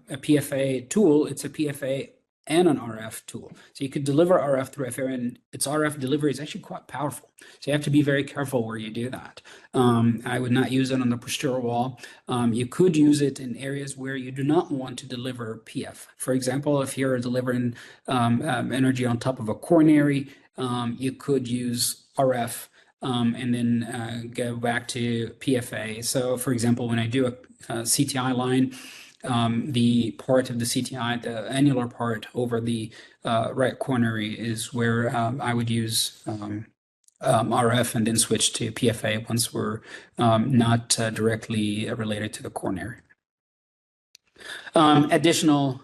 PFA tool, it's a PFA and an RF tool. So you could deliver RF through Affera, and its RF delivery is actually quite powerful. So you have to be very careful where you do that. I would not use it on the posterior wall. You could use it in areas where you do not want to deliver PF. For example, if you're delivering energy on top of a coronary, you could use RF and then go back to PFA. So for example, when I do a CTI line, the part of the CTI, the annular part over the right coronary is where I would use RF and then switch to PFA once we're not directly related to the coronary. Additional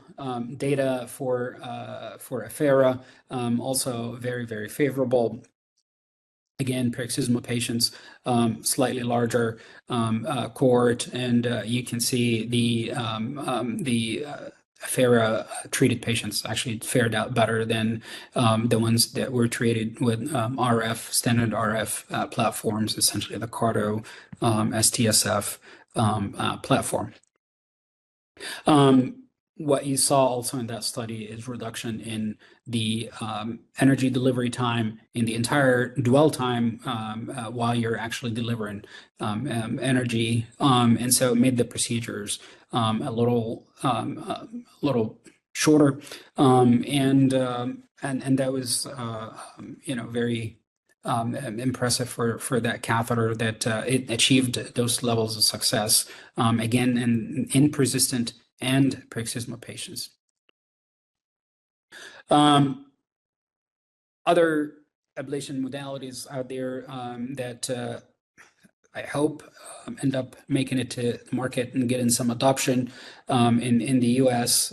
data for Affera, also very, very favorable. Again, paroxysmal patients, slightly larger cohort, and you can see the Affera treated patients actually fared out better than the ones that were treated with standard RF platforms, essentially the CARTO STSF platform. What you saw also in that study is reduction in the energy delivery time in the entire dwell time while you're actually delivering energy, and so it made the procedures a little shorter, and that was very impressive for that catheter that it achieved those levels of success again in persistent and paroxysmal patients. Other ablation modalities out there that I hope end up making it to the market and getting some adoption in the US.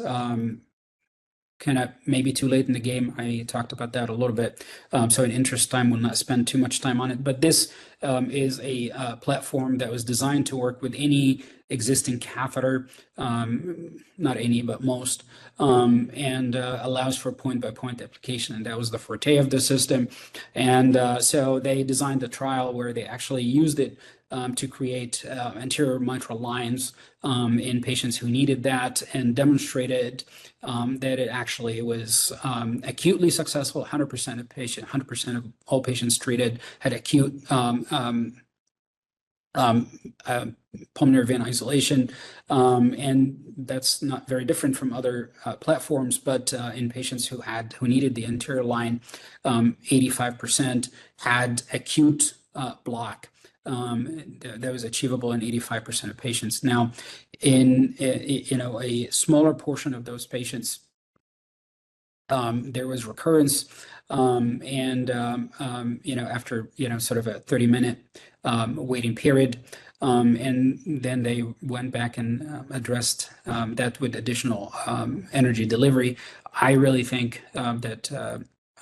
Kind of maybe too late in the game. I talked about that a little bit. So in interest time, we'll not spend too much time on it. But this is a platform that was designed to work with any existing catheter, not any, but most, and allows for point-by-point application. And that was the forte of the system. And so they designed a trial where they actually used it to create anterior mitral lines in patients who needed that, and demonstrated that it actually was acutely successful. 100% of all patients treated had acute pulmonary vein isolation, and that's not very different from other platforms. But in patients who needed the anterior line, 85% had acute block. That was achievable in 85% of patients. Now, in a smaller portion of those patients, there was recurrence, and after sort of a 30-minute waiting period, and then they went back and addressed that with additional energy delivery. I really think that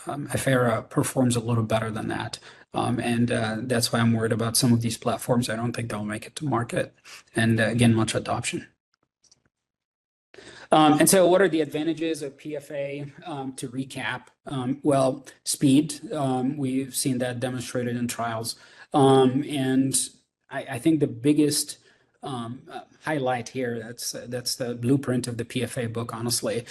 Affera performs a little better than that. And that's why I'm worried about some of these platforms. I don't think they'll make it to market, and again, much adoption. And so what are the advantages of PFA? To recap, well, speed, we've seen that demonstrated in trials. And I think the biggest highlight here, that's the blueprint of the PFA book, honestly.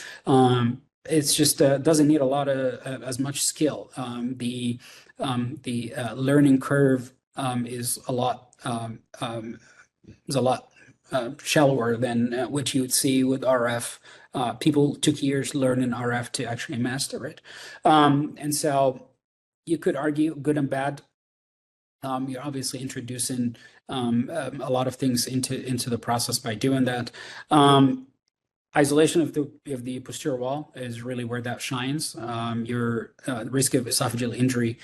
It's just doesn't need a lot of as much skill. The learning curve is a lot is a lot shallower than what you would see with RF. People took years learning RF to actually master it. And so you could argue good and bad. You're obviously introducing a lot of things into the process by doing that. Isolation of the posterior wall is really where that shines. Your risk of esophageal injury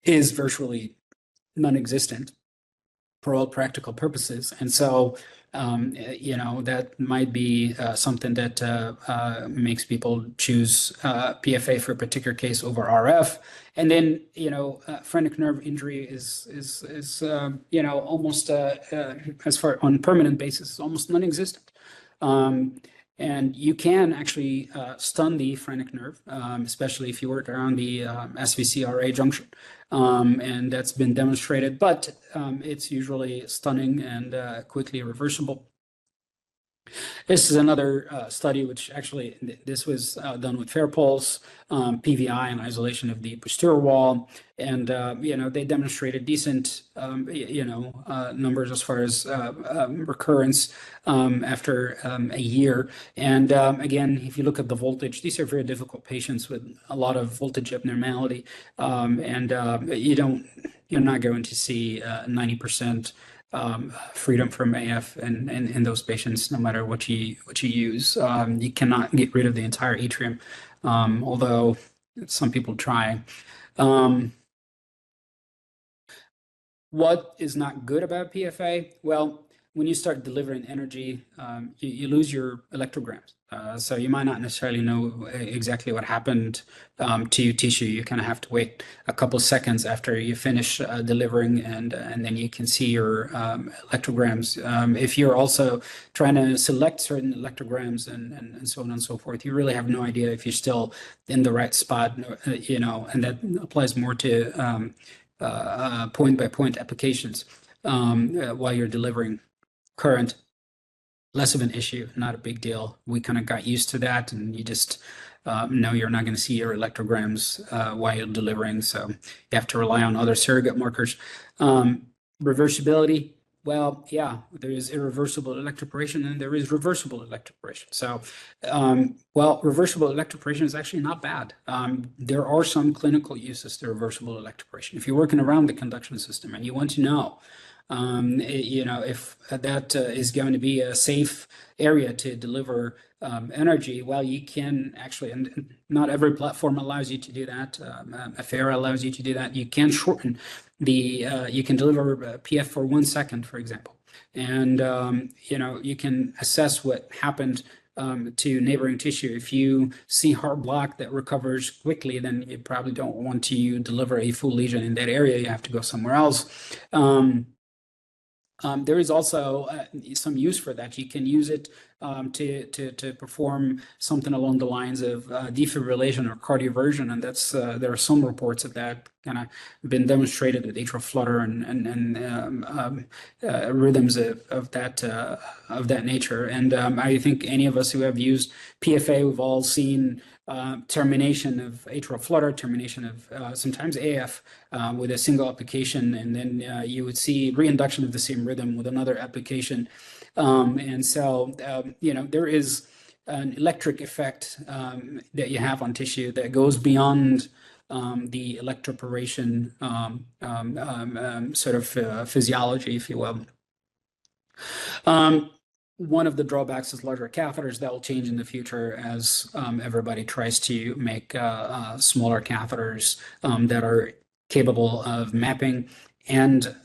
is virtually non-existent for all practical purposes. And so, that might be something that makes people choose PFA for a particular case over RF. And then, phrenic nerve injury is almost as far on permanent basis, almost non-existent. And you can actually stun the phrenic nerve, especially if you work around the SVC-RA junction. And that's been demonstrated, but it's usually stunning and quickly reversible. This is another study, which actually this was done with Fairpulse, PVI, and isolation of the posterior wall, and they demonstrated decent numbers as far as recurrence after a year. And again, if you look at the voltage, these are very difficult patients with a lot of voltage abnormality, and you're not going to see 90%. Freedom from AF in those patients, no matter what you use. You cannot get rid of the entire atrium, although some people try. What is not good about PFA? Well, when you start delivering energy, you lose your electrograms. So you might not necessarily know exactly what happened to your tissue. You kind of have to wait a couple seconds after you finish delivering, and then you can see your electrograms. If you're also trying to select certain electrograms and so on and so forth, you really have no idea if you're still in the right spot, and that applies more to point-by-point applications while you're delivering current. Less of an issue, not a big deal. We kind of got used to that, and you just know you're not going to see your electrograms while you're delivering, so you have to rely on other surrogate markers. Reversibility, well, yeah, there is irreversible electroporation and there is reversible electroporation. So, reversible electroporation is actually not bad. There are some clinical uses to reversible electroporation. If you're working around the conduction system and you want to know if that is going to be a safe area to deliver energy, well, you can actually, and not every platform allows you to do that. Afera allows you to do that. You can shorten you can deliver PF for 1 second, for example. And, you can assess what happened to neighboring tissue. If you see heart block that recovers quickly, then you probably don't want to deliver a full lesion in that area. You have to go somewhere else. There is also some use for that. You can use it to perform something along the lines of defibrillation or cardioversion, and there are some reports of that kind of been demonstrated with atrial flutter and rhythms of that nature. And I think any of us who have used PFA, we've all seen termination of atrial flutter, termination of sometimes AF with a single application, and then you would see reinduction of the same rhythm with another application. And so, there is an electric effect that you have on tissue that goes beyond the electroporation sort of physiology, if you will. One of the drawbacks is larger catheters. That will change in the future as everybody tries to make smaller catheters that are capable of mapping and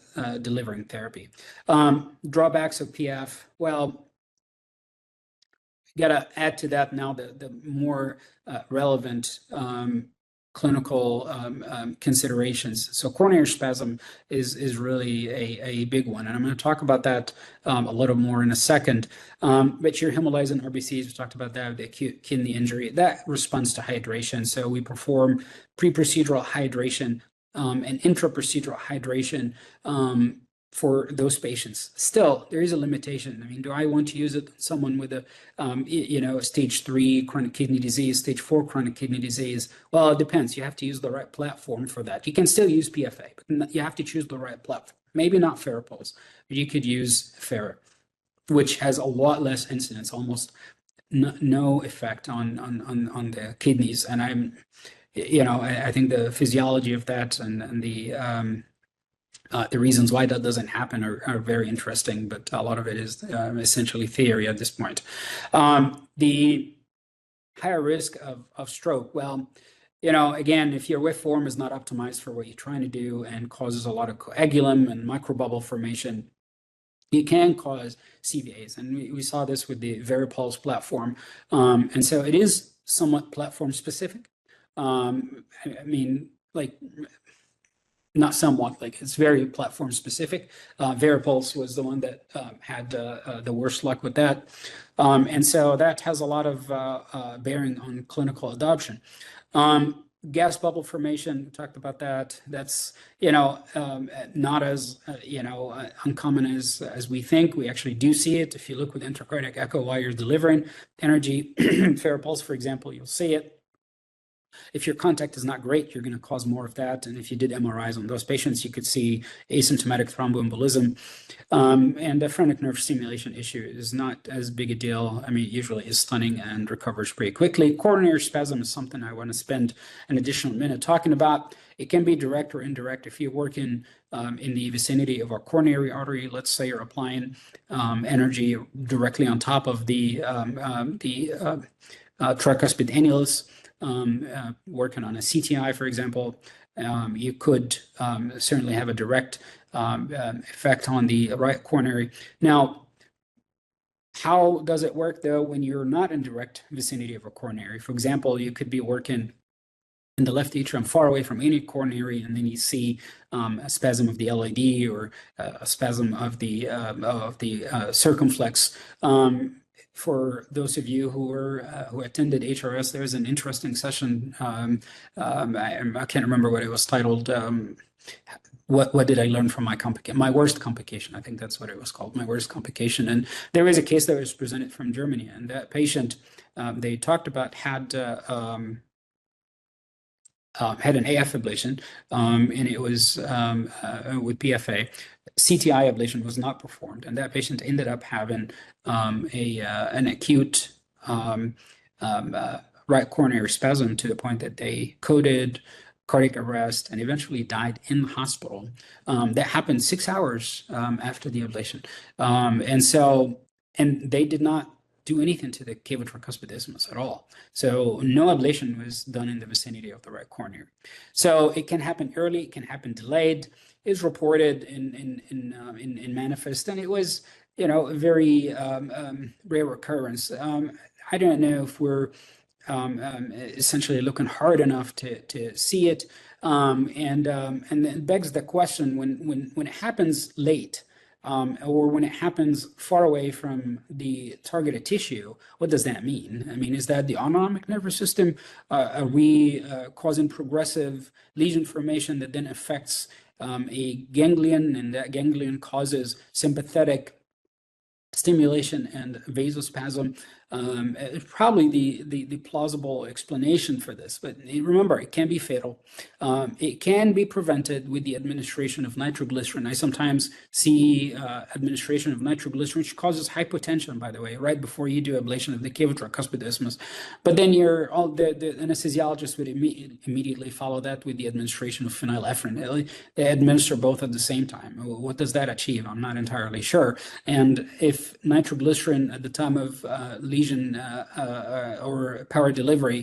delivering therapy. Drawbacks of PF, well, got to add to that now the more relevant clinical considerations. So coronary spasm is really a big one, and I'm going to talk about that a little more in a second. But your hemolyzing RBCs, we talked about that, the acute kidney injury, that responds to hydration. So we perform pre-procedural hydration and intra-procedural hydration for those patients. Still, there is a limitation. I mean, do I want to use it on someone with a stage 3 chronic kidney disease, stage 4 chronic kidney disease? Well, it depends. You have to use the right platform for that. You can still use PFA, but you have to choose the right platform. Maybe not Farapulse, but you could use Fara, which has a lot less incidence, almost no effect on the kidneys. And I think the physiology of that and the reasons why that doesn't happen are very interesting, but a lot of it is essentially theory at this point. The higher risk of stroke, well, again, if your wave form is not optimized for what you're trying to do and causes a lot of coagulum and microbubble formation, it can cause CVAs. And we saw this with the Varipulse platform. And so it is somewhat platform specific. I mean, like, not somewhat, like it's very platform specific. Varipulse was the one that had the worst luck with that. And so that has a lot of bearing on clinical adoption. Gas bubble formation, we talked about that. That's, not as, uncommon as we think. We actually do see it. If you look with intracardiac echo while you're delivering energy, Farapulse, for example, you'll see it. If your contact is not great, you're going to cause more of that. And if you did MRIs on those patients, you could see asymptomatic thromboembolism. And the phrenic nerve stimulation issue is not as big a deal. I mean, it usually is stunning and recovers pretty quickly. Coronary spasm is something I want to spend an additional minute talking about. It can be direct or indirect. If you work in the vicinity of a coronary artery, let's say you're applying energy directly on top of the tricuspid annulus, working on a CTI, for example, you could certainly have a direct effect on the right coronary. Now, how does it work, though, when you're not in direct vicinity of a coronary? For example, you could be working in the left atrium far away from any coronary, and then you see a spasm of the LAD or a spasm of the circumflex. For those of you who attended HRS, there was an interesting session. I can't remember what it was titled. What did I learn from my worst complication? I think that's what it was called, my worst complication. And there is a case that was presented from Germany, and that patient they talked about had an AF ablation, and it was with PFA. CTI ablation was not performed, and that patient ended up having an acute right coronary spasm to the point that they coded cardiac arrest and eventually died in the hospital. That happened 6 hours after the ablation, and they did not do anything to the cavo tricuspid isthmus at all. So no ablation was done in the vicinity of the right coronary. So it can happen early, it can happen delayed. It's reported in Manifest, and it was, a very rare occurrence. I don't know if we're essentially looking hard enough to see it, and then it begs the question, when it happens late, or when it happens far away from the targeted tissue, what does that mean? I mean, is that the autonomic nervous system? Are we causing progressive lesion formation that then affects a ganglion, and that ganglion causes sympathetic stimulation and vasospasm? Probably the plausible explanation for this, but remember, it can be fatal. It can be prevented with the administration of nitroglycerin. I sometimes see administration of nitroglycerin, which causes hypotension, by the way, right before you do ablation of the cavo tricuspid isthmus. But then the anesthesiologist would immediately follow that with the administration of phenylephrine. They administer both at the same time. What does that achieve? I'm not entirely sure. And if nitroglycerin at the time of lesion or power delivery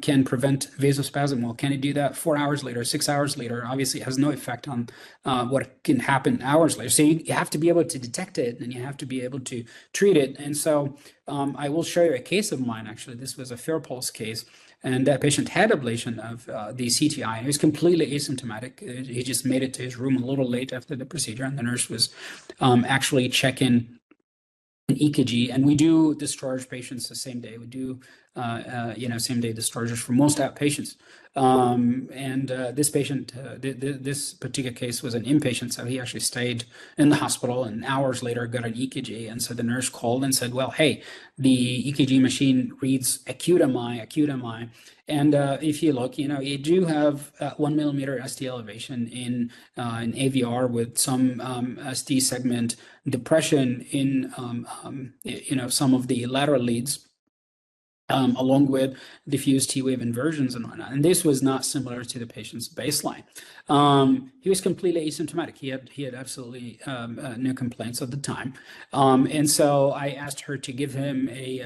can prevent vasospasm. Well, can it do that 4 hours later, 6 hours later? Obviously, it has no effect on what can happen hours later. So you have to be able to detect it, and you have to be able to treat it. And so I will show you a case of mine, actually. This was a FairPulse case. And that patient had ablation of the CTI. He was completely asymptomatic. He just made it to his room a little late after the procedure, and the nurse was actually checking an EKG. And we do discharge patients the same day. We do, same day discharges for most outpatients. This patient, this particular case was an inpatient, so he actually stayed in the hospital, and hours later got an EKG. And so the nurse called and said, well, hey, the EKG machine reads acute MI, acute MI. And if you look, you do have 1 millimeter ST elevation in AVR with some ST segment depression in, some of the lateral leads. Along with diffuse T-wave inversions and whatnot. And this was not similar to the patient's baseline. He was completely asymptomatic. He had absolutely no complaints at the time. And so I asked her to give him a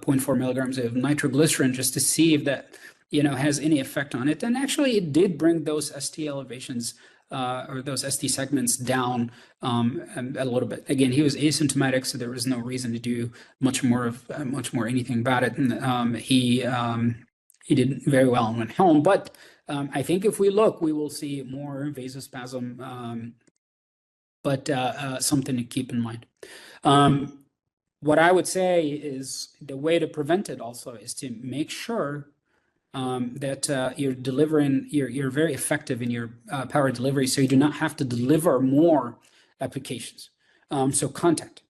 0.4 milligrams of nitroglycerin just to see if that has any effect on it. And actually, it did bring those ST elevations or those ST segments down a little bit. Again, he was asymptomatic, so there was no reason to do much more anything about it. And he did very well and went home. But I think if we look, we will see more vasospasm, but something to keep in mind. What I would say is the way to prevent it also is to make sure that you're very effective in your power delivery, so you do not have to deliver more applications. So contact.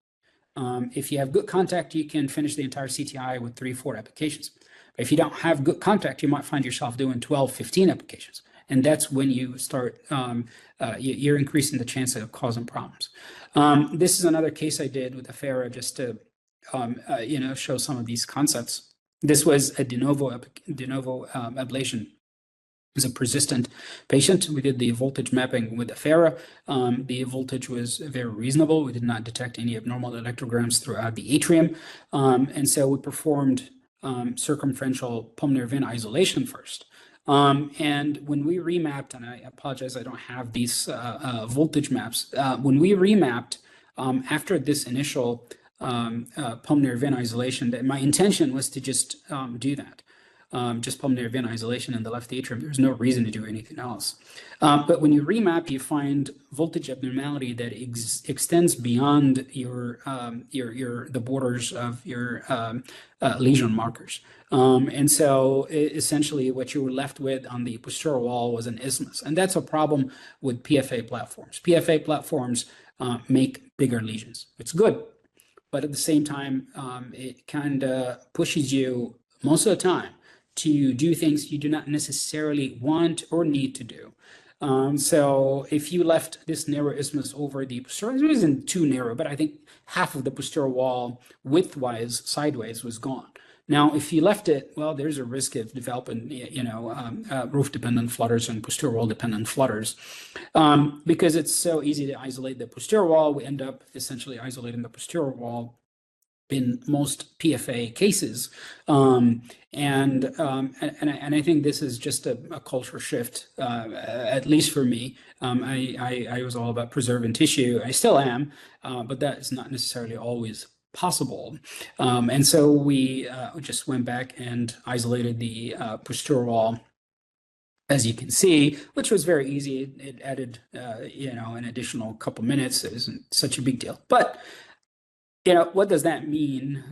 If you have good contact, you can finish the entire CTI with 3-4 applications. But if you don't have good contact, you might find yourself doing 12-15 applications. And that's when you start, you're increasing the chance of causing problems. This is another case I did with Afera just to, show some of these concepts. This was a de novo ablation. It was a persistent patient. We did the voltage mapping with Afera. The voltage was very reasonable. We did not detect any abnormal electrograms throughout the atrium. And so we performed circumferential pulmonary vein isolation first. And when we remapped, and I apologize, I don't have these voltage maps. When we remapped, after this initial pulmonary vein isolation, my intention was to just do that. Just pulmonary vein isolation in the left atrium. There's no reason to do anything else. But when you remap, you find voltage abnormality that extends beyond the borders of your lesion markers. And so essentially what you were left with on the posterior wall was an isthmus. And that's a problem with PFA platforms. PFA platforms make bigger lesions. It's good. But at the same time, it kind of pushes you most of the time to do things you do not necessarily want or need to do. So if you left this narrow isthmus over the posterior, it isn't too narrow, but I think half of the posterior wall widthwise, sideways, was gone. Now, if you left it, well, there's a risk of developing, roof-dependent flutters and posterior wall-dependent flutters. Because it's so easy to isolate the posterior wall, we end up essentially isolating the posterior wall in most PFA cases. And I think this is just a culture shift, at least for me. I was all about preserving tissue. I still am, but that is not necessarily always possible. And so we just went back and isolated the posterior wall, as you can see, which was very easy. It added, an additional couple minutes. It isn't such a big deal. But what does that mean?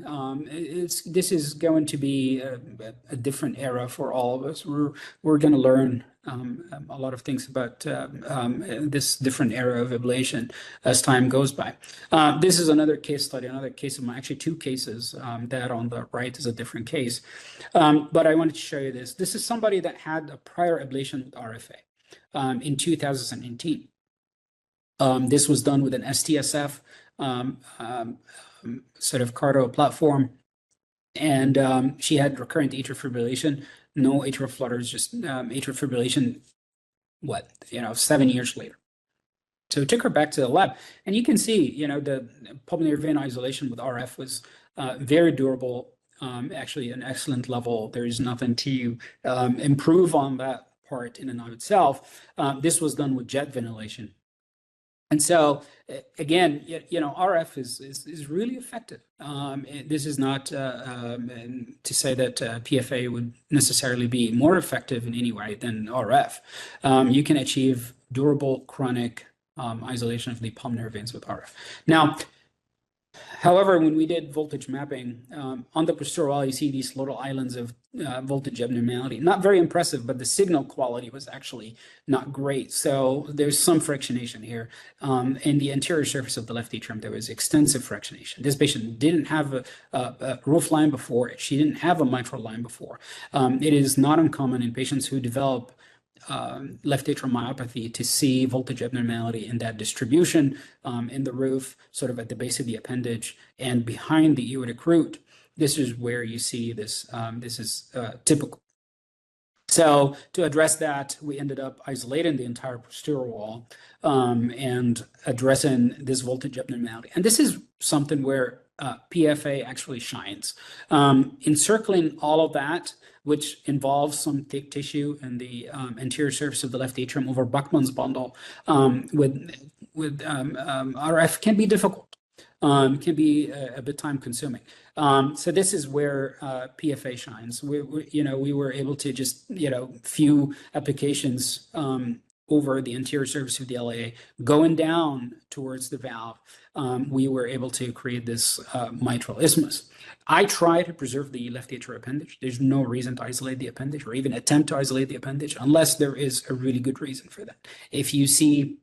This is going to be a different era for all of us. We're going to learn a lot of things about this different era of ablation as time goes by. This is another case study, another case of mine, actually two cases. That on the right is a different case. But I wanted to show you this. This is somebody that had a prior ablation with RFA in 2018. This was done with an STSF sort of cardio platform, and she had recurrent atrial fibrillation, no atrial flutters, just atrial fibrillation. 7 years later. So we took her back to the lab, and you can see, the pulmonary vein isolation with RF was very durable, actually an excellent level. There is nothing to improve on that part in and of itself. This was done with jet ventilation. And so again, RF is really effective. This is not to say that PFA would necessarily be more effective in any way than RF. You can achieve durable chronic isolation of the pulmonary veins with RF. Now, however, when we did voltage mapping, on the posterior wall, you see these little islands of voltage abnormality. Not very impressive, but the signal quality was actually not great. So there's some fractionation here. In the anterior surface of the left atrium, there was extensive fractionation. This patient didn't have a roof line before. She didn't have a mitral line before. It is not uncommon in patients who develop left atrial myopathy to see voltage abnormality in that distribution in the roof, sort of at the base of the appendage and behind the aortic root. This is where you see this. This is typical. So to address that, we ended up isolating the entire posterior wall and addressing this voltage abnormality. And this is something where PFA actually shines. Encircling all of that, which involves some thick tissue in the anterior surface of the left atrium over Buckman's bundle with RF can be difficult. Can be a bit time consuming. So this is where PFA shines. We were able to just, few applications over the anterior surface of the LAA, going down towards the valve, we were able to create this mitral isthmus. I try to preserve the left atrial appendage. There's no reason to isolate the appendage or even attempt to isolate the appendage unless there is a really good reason for that. If you see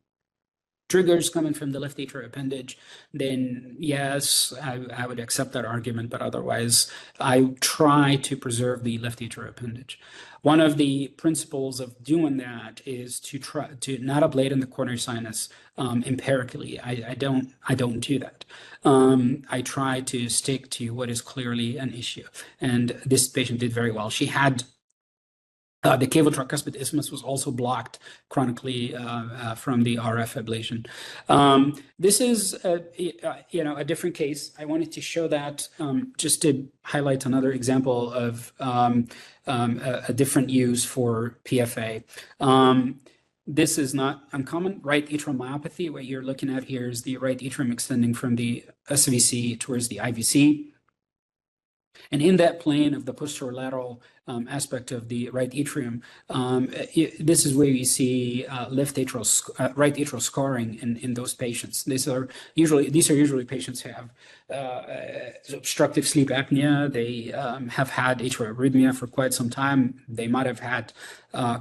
triggers coming from the left atrial appendage, then yes, I would accept that argument, but otherwise I try to preserve the left atrial appendage. One of the principles of doing that is to try to not ablate in the coronary sinus empirically. I don't do that. I try to stick to what is clearly an issue, and this patient did very well. She had the cavo tricuspid isthmus was also blocked chronically from the RF ablation. This is a different case. I wanted to show that just to highlight another example of a different use for PFA. This is not uncommon. Right atrial myopathy, what you're looking at here is the right atrium extending from the SVC towards the IVC. And in that plane of the posterolateral aspect of the right atrium, this is where you see right atrial scarring in those patients. These are usually patients who have obstructive sleep apnea. They have had atrial arrhythmia for quite some time. They might have had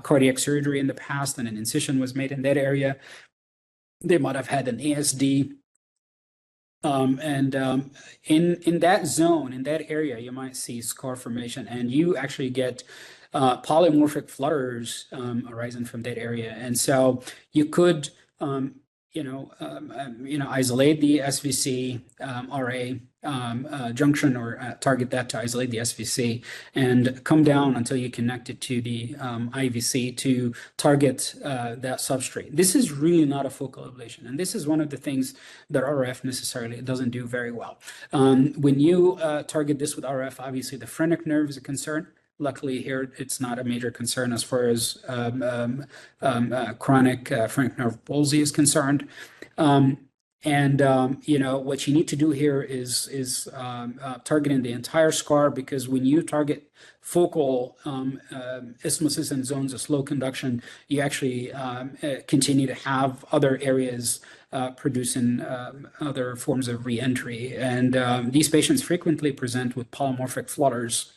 cardiac surgery in the past, and an incision was made in that area. They might have had an ASD. In that zone, in that area, you might see scar formation, and you actually get polymorphic flutters arising from that area. And so you could, isolate the SVC RA junction or target that to isolate the SVC and come down until you connect it to the IVC to target that substrate. This is really not a focal ablation, and this is one of the things that RF necessarily doesn't do very well. When you target this with RF, obviously the phrenic nerve is a concern. Luckily here, it's not a major concern as far as chronic phrenic nerve palsy is concerned. What you need to do here is targeting the entire scar, because when you target focal isthmuses and zones of slow conduction, you actually continue to have other areas producing other forms of reentry. And these patients frequently present with polymorphic flutters,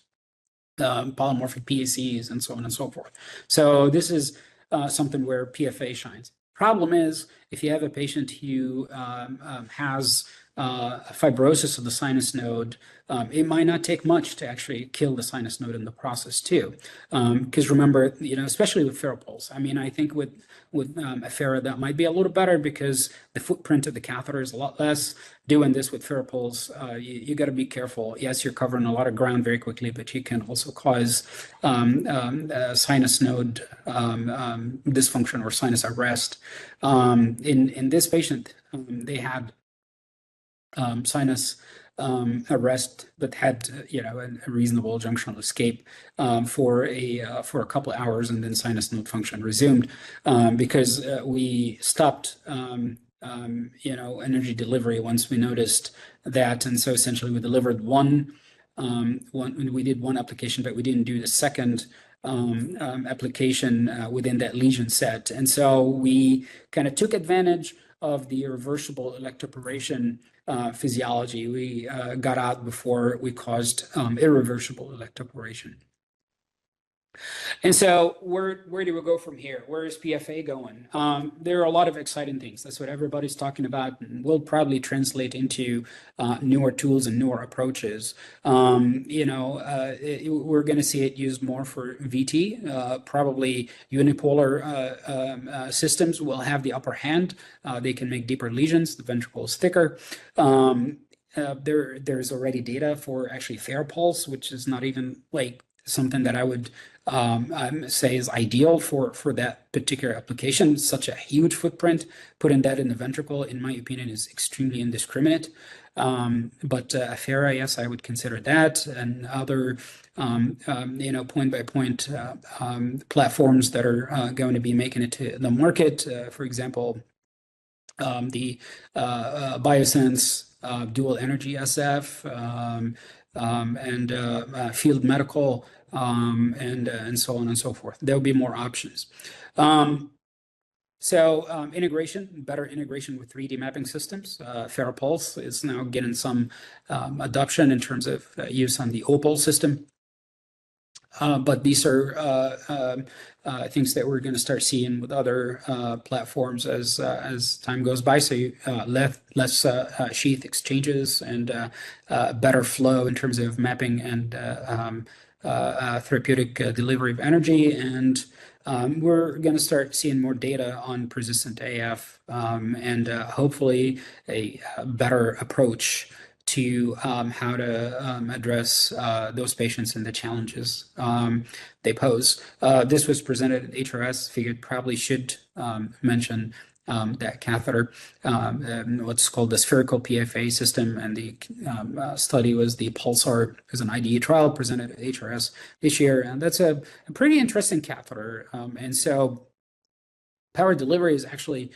polymorphic PACs, and so on and so forth. So this is something where PFA shines. Problem is, if you have a patient who has fibrosis of the sinus node, it might not take much to actually kill the sinus node in the process too. Because remember, especially with FARAPULSE, I think with Affera that might be a little better because the footprint of the catheter is a lot less. Doing this with FARAPULSE, you got to be careful. Yes, you're covering a lot of ground very quickly, but you can also cause sinus node dysfunction or sinus arrest. In this patient, they had sinus arrest, but had a reasonable junctional escape for a couple of hours, and then sinus node function resumed because we stopped energy delivery once we noticed that, and so essentially we delivered we did one application, but we didn't do the second application within that lesion set. And so we kind of took advantage of the irreversible electroporation physiology. We got out before we caused irreversible electroporation. And so where do we go from here? Where is PFA going? There are a lot of exciting things. That's what everybody's talking about, and will probably translate into newer tools and newer approaches. We're going to see it used more for VT. Probably unipolar systems will have the upper hand. They can make deeper lesions. The ventricle is thicker. There's already data for actually fair pulse, which is not even like something that I would say is ideal for that particular application. Such a huge footprint. Putting that in the ventricle, in my opinion, is extremely indiscriminate. But Affera, yes, I would consider that, and other point-by-point platforms that are going to be making it to the market. For example, the Biosense dual energy SF and Field Medical and so on and so forth. There'll be more options. Integration, better integration with 3D mapping systems. FerroPulse is now getting some adoption in terms of use on the Opal system. But these are things that we're going to start seeing with other platforms as time goes by. So less sheath exchanges and better flow in terms of mapping and therapeutic delivery of energy. And we're going to start seeing more data on persistent AF and hopefully a better approach to how to address those patients and the challenges they pose. This was presented at HRS. Figured probably should mention that catheter, what's called the spherical PFA system, and the study was the Pulsar, as an IDE trial presented at HRS this year, and that's a pretty interesting catheter. And so power delivery is actually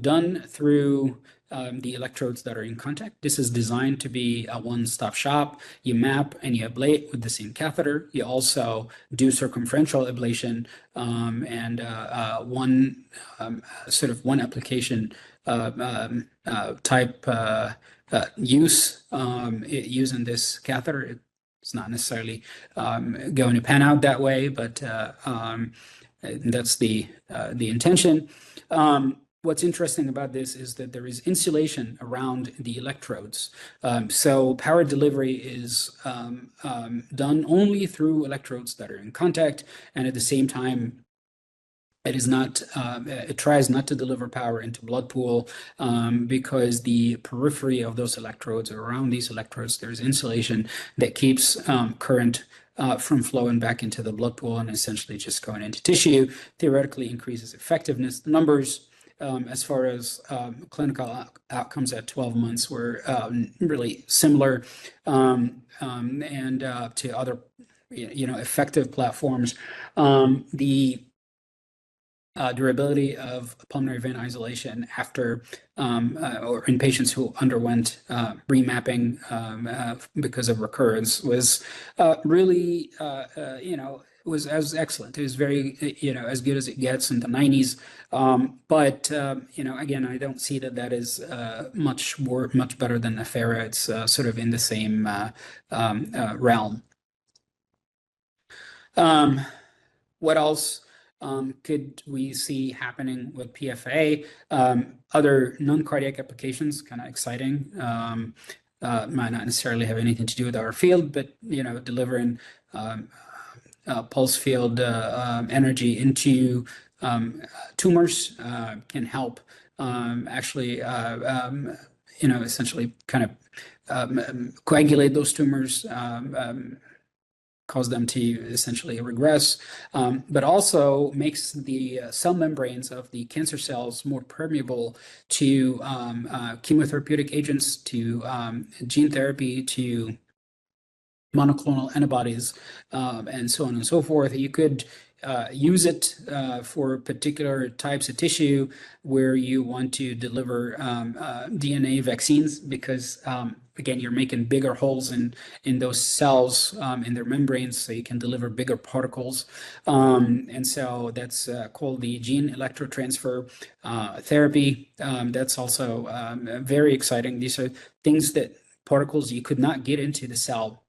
done through the electrodes that are in contact. This is designed to be a one-stop shop. You map and you ablate with the same catheter. You also do circumferential ablation and one application type use using this catheter. It's not necessarily going to pan out that way, but that's the intention. What's interesting about this is that there is insulation around the electrodes. So power delivery is done only through electrodes that are in contact, and at the same time, it tries not to deliver power into blood pool because the periphery of those electrodes, or around these electrodes, there's insulation that keeps current from flowing back into the blood pool and essentially just going into tissue. Theoretically increases effectiveness. The numbers as far as clinical outcomes at 12 months were really similar and to other effective platforms. The durability of pulmonary vein isolation after or in patients who underwent remapping because of recurrence was really was excellent. It was very as good as it gets in the 90s. But again, I don't see that is much better than Affera. It's sort of in the same realm. What else could we see happening with PFA? Other non-cardiac applications, kind of exciting. Might not necessarily have anything to do with our field, but delivering pulse field energy into tumors can help actually essentially kind of coagulate those tumors. cause them to essentially regress, but also makes the cell membranes of the cancer cells more permeable to chemotherapeutic agents, to gene therapy, to monoclonal antibodies, and so on and so forth. You could use it for particular types of tissue where you want to deliver DNA vaccines because, again, you're making bigger holes in those cells in their membranes so you can deliver bigger particles. And so that's called the gene electrotransfer therapy. That's also very exciting. These are things that particles you could not get into the cell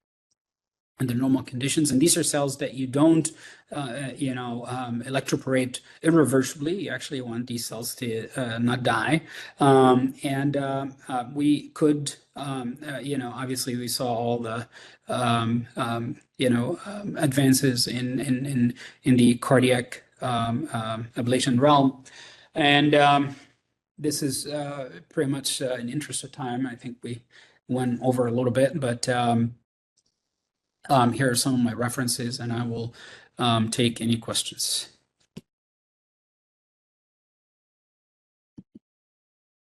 under normal conditions. And these are cells that you don't, electroporate irreversibly. You actually want these cells to not die. We could, obviously we saw all the, advances in the cardiac ablation realm. And this is pretty much in interest of time. I think we went over a little bit, but here are some of my references, and I will take any questions.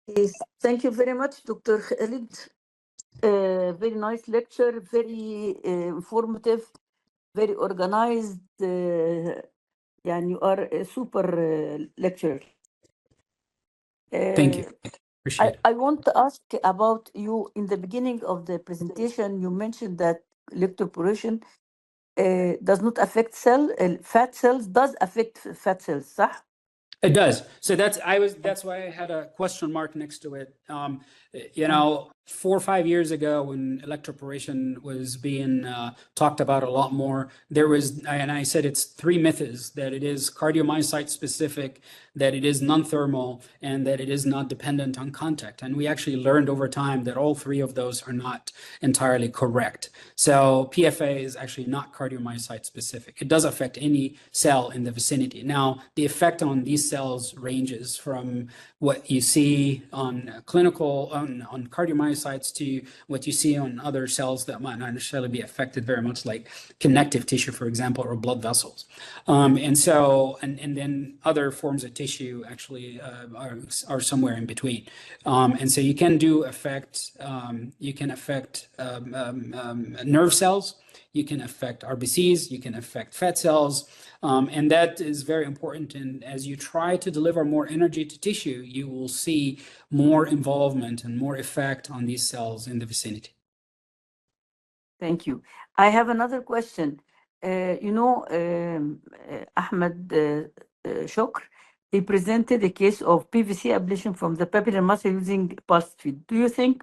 Yes, thank you very much, Dr. Khaled. Very nice lecture, very informative, very organized. And you are a super lecturer. Thank you. Appreciate it. I want to ask about you. In the beginning of the presentation, you mentioned that electroporation does not affect fat cells, does affect fat cells, صح? It does. So that's why I had a question mark next to it. 4 or 5 years ago when electroporation was being talked about a lot more, and I said it's 3 myths: that it is cardiomyocyte specific, that it is non-thermal, and that it is not dependent on contact. And we actually learned over time that all 3 of those are not entirely correct. So PFA is actually not cardiomyocyte specific. It does affect any cell in the vicinity. Now, the effect on these cells ranges from what you see on on cardiomyocytes to what you see on other cells that might not necessarily be affected very much, like connective tissue, for example, or blood vessels. And then other forms of tissue actually are somewhere in between. And so you can affect nerve cells, you can affect RBCs, you can affect fat cells, and that is very important. And as you try to deliver more energy to tissue, you will see more involvement and more effect on these cells in the vicinity. Thank you. I have another question. Ahmed Shokr, he presented a case of PVC ablation from the papillary muscle using pulsed field. Do you think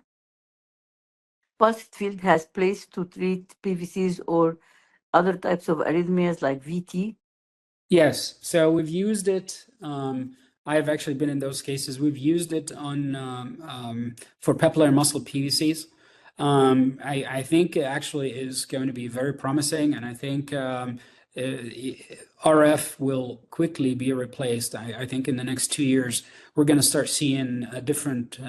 pulsed field has place to treat PVCs or other types of arrhythmias like VT? Yes, so we've used it. I've actually been in those cases. We've used it for papillary muscle PVCs. I think it actually is going to be very promising, and I think RF will quickly be replaced. I think in the next 2 years, we're going to start seeing different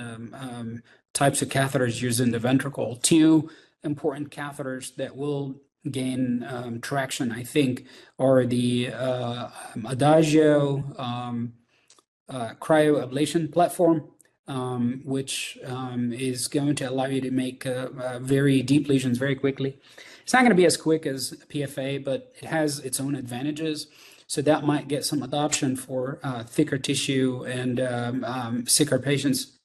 types of catheters used in the ventricle. 2 important catheters that will gain traction, I think, are the Adagio cryoablation platform, which is going to allow you to make very deep lesions very quickly. It's not going to be as quick as PFA, but it has its own advantages. So that might get some adoption for thicker tissue and sicker patients.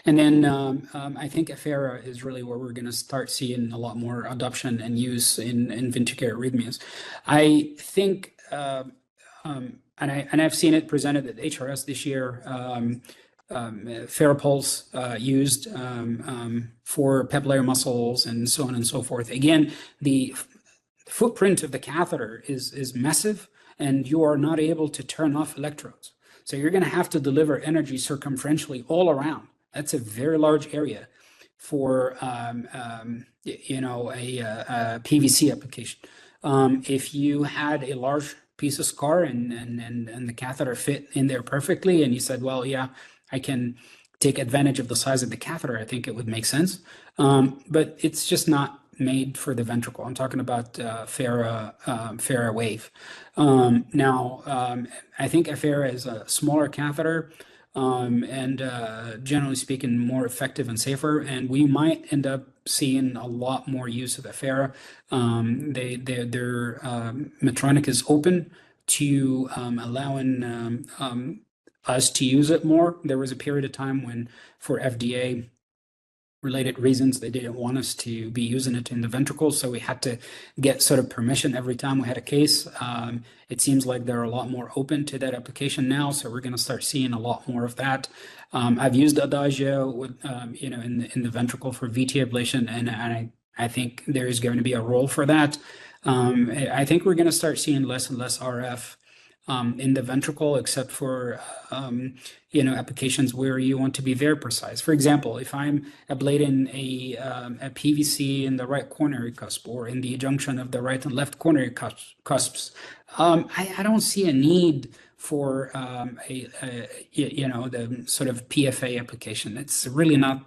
And then I think Affera is really where we're going to start seeing a lot more adoption and use in ventricular arrhythmias. I think, and I've seen it presented at HRS this year, Ferropulse used for papillary muscles and so on and so forth. Again, the footprint of the catheter is massive, and you are not able to turn off electrodes. So you're going to have to deliver energy circumferentially all around. That's a very large area for a PVC application. If you had a large piece of scar and the catheter fit in there perfectly, and you said, well, yeah, I can take advantage of the size of the catheter, I think it would make sense. But it's just not made for the ventricle. I'm talking about Farah Wave. I think Affera is a smaller catheter, and generally speaking, more effective and safer. And we might end up seeing a lot more use of Affera. Their Medtronic is open to allowing us to use it more. There was a period of time when, for FDA related reasons, they didn't want us to be using it in the ventricles, so we had to get sort of permission every time we had a case. It seems like they're a lot more open to that application now, so we're going to start seeing a lot more of that. I've used Adagio with, in the ventricle for VT ablation, and I think there is going to be a role for that. I think we're going to start seeing less and less RF in the ventricle, except for applications where you want to be very precise. For example, if I'm ablating a PVC in the right coronary cusp or in the junction of the right and left coronary cusps, I don't see a need for the sort of PFA application. It's really not.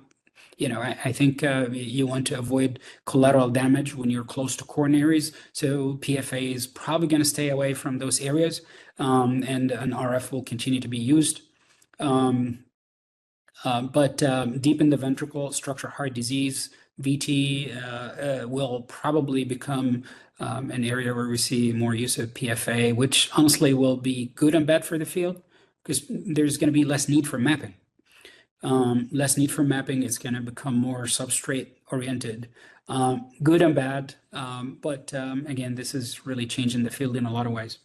I think you want to avoid collateral damage when you're close to coronaries. So PFA is probably going to stay away from those areas, and an RF will continue to be used. But deep in the ventricle, structural heart disease, VT will probably become an area where we see more use of PFA, which honestly will be good and bad for the field because there's going to be less need for mapping. Less need for mapping is going to become more substrate oriented. Good and bad, but again, this is really changing the field in a lot of ways.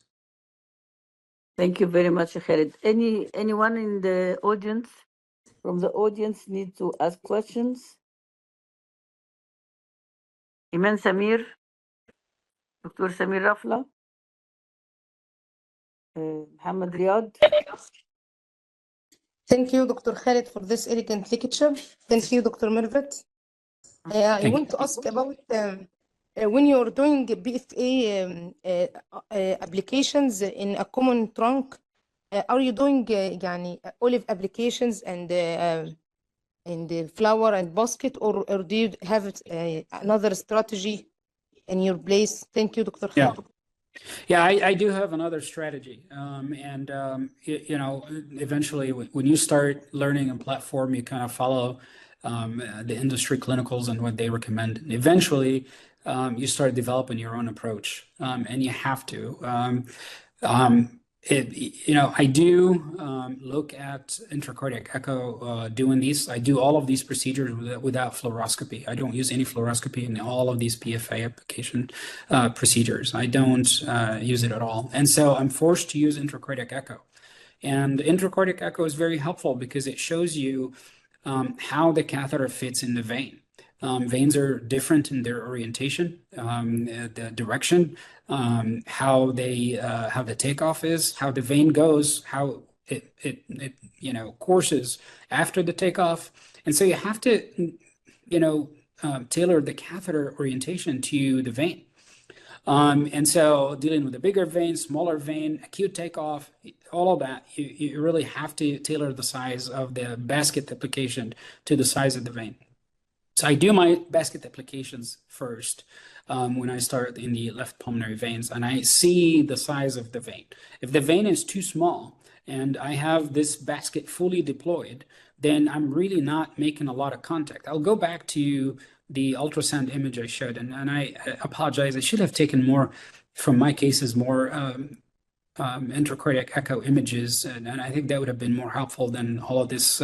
Thank you very much, Khaled. Anyone in the audience, from the audience, need to ask questions? Iman Samir, Dr. Samir Rafla, Muhammad Riyad. Thank you, Dr. Khaled, for this elegant lecture. Thank you, Dr. Mervet. I want to ask about when you're doing BFA applications in a common trunk, are you doing olive applications and the flower and basket, or do you have another strategy in your place? Thank you, Dr. Khaled. Yeah, I do have another strategy. Eventually when you start learning a platform, you kind of follow the industry clinicals and what they recommend. And eventually, you start developing your own approach, and you have to. I do look at intracardiac echo doing these. I do all of these procedures without fluoroscopy. I don't use any fluoroscopy in all of these PFA application procedures. I don't use it at all. And so I'm forced to use intracardiac echo. And intracardiac echo is very helpful because it shows you how the catheter fits in the vein. Veins are different in their orientation, the direction, how the takeoff is, how the vein goes, how it courses after the takeoff, and so you have to tailor the catheter orientation to the vein. And so dealing with a bigger vein, smaller vein, acute takeoff, all of that, you really have to tailor the size of the basket application to the size of the vein. So I do my basket applications first when I start in the left pulmonary veins, and I see the size of the vein. If the vein is too small and I have this basket fully deployed, then I'm really not making a lot of contact. I'll go back to the ultrasound image I showed, and I apologize. I should have taken more, from my cases, more intracardiac echo images, and I think that would have been more helpful than all of this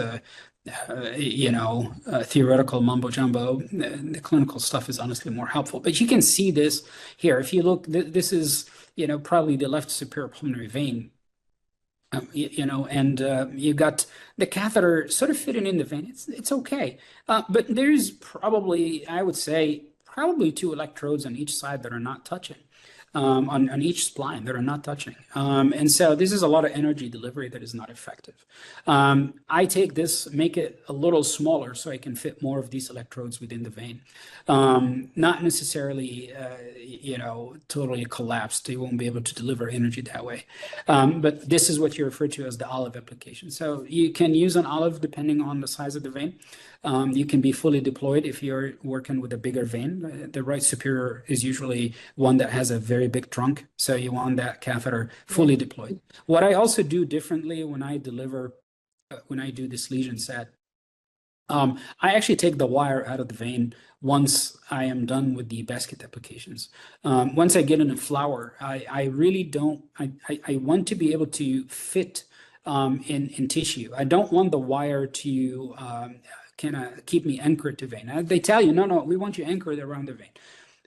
theoretical mumbo jumbo. The clinical stuff is honestly more helpful. But you can see this here. If you look, this is probably the left superior pulmonary vein. And you got the catheter sort of fitting in the vein. It's okay, but there's probably, I would say, probably 2 electrodes on each side that are not touching. On each spline that are not touching. And so this is a lot of energy delivery that is not effective. I take this, make it a little smaller so I can fit more of these electrodes within the vein. Not necessarily, totally collapsed. You won't be able to deliver energy that way. But this is what you refer to as the olive application. So you can use an olive depending on the size of the vein. You can be fully deployed if you're working with a bigger vein. The right superior is usually one that has a very big trunk, so you want that catheter fully deployed. What I also do differently when I deliver, when I do this lesion set, I actually take the wire out of the vein once I am done with the basket applications. Once I get in a flower, I really don't, I want to be able to fit in tissue. I don't want the wire to kind of keep me anchored to vein. They tell you, no, we want you anchored around the vein.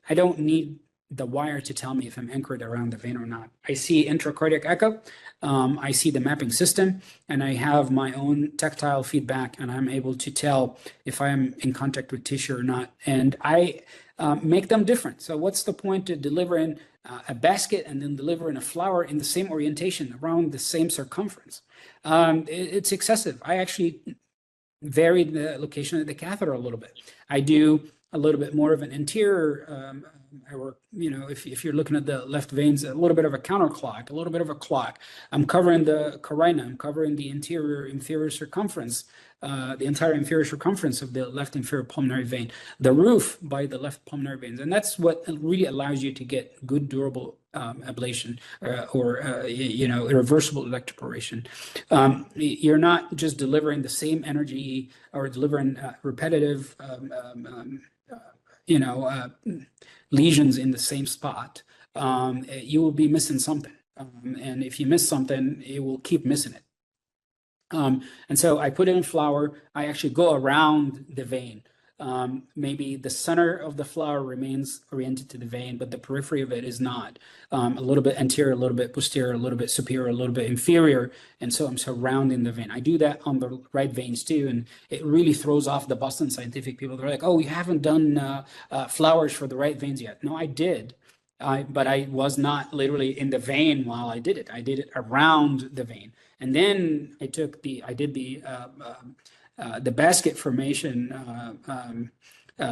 I don't need the wire to tell me if I'm anchored around the vein or not. I see intracardiac echo, I see the mapping system, and I have my own tactile feedback, and I'm able to tell if I am in contact with tissue or not. And I make them different. So what's the point of delivering a basket and then delivering a flower in the same orientation around the same circumference? It's excessive. I actually varied the location of the catheter a little bit. I do a little bit more of an interior, or, if you're looking at the left veins, a little bit of a counterclot, a little bit of a clot. I'm covering the carina, I'm covering the inferior circumference, the entire inferior circumference of the left inferior pulmonary vein, the roof by the left pulmonary veins. And that's what really allows you to get good, durable ablation or irreversible electroporation. You're not just delivering the same energy or delivering repetitive lesions in the same spot. You will be missing something. And if you miss something, you will keep missing it. And so I put it in flower. I actually go around the vein. Maybe the center of the flower remains oriented to the vein, but the periphery of it is not. A little bit anterior, a little bit posterior, a little bit superior, a little bit inferior. And so I'm surrounding the vein. I do that on the right veins too. And it really throws off the Boston Scientific people. They're like, oh, you haven't done flowers for the right veins yet. No, I did. But I was not literally in the vein while I did it. I did it around the vein. And then I did the basket formation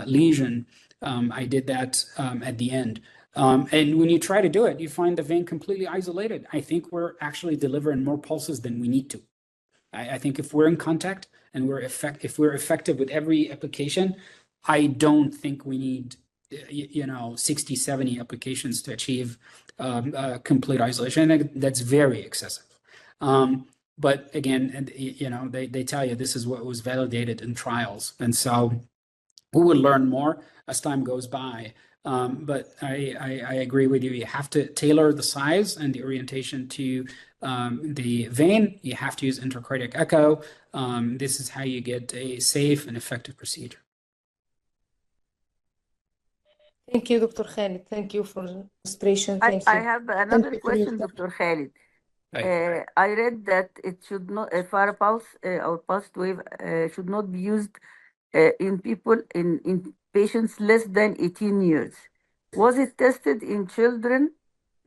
lesion. I did that at the end. And when you try to do it, you find the vein completely isolated. I think we're actually delivering more pulses than we need to. I think if we're in contact and if we're effective with every application, I don't think we need 60, 70 applications to achieve complete isolation. I think that's very excessive. But again, they tell you this is what was validated in trials. And so we will learn more as time goes by. But I agree with you. You have to tailor the size and the orientation to the vein. You have to use intracardiac echo. This is how you get a safe and effective procedure. Thank you, Dr. Khaled. Thank you for the inspiration. Thank I you. have another you for your question, time. Dr. Khaled. Right. I read that it should not, fire pulse or pulsed wave should not be used in people, in patients less than 18 years. Was it tested in children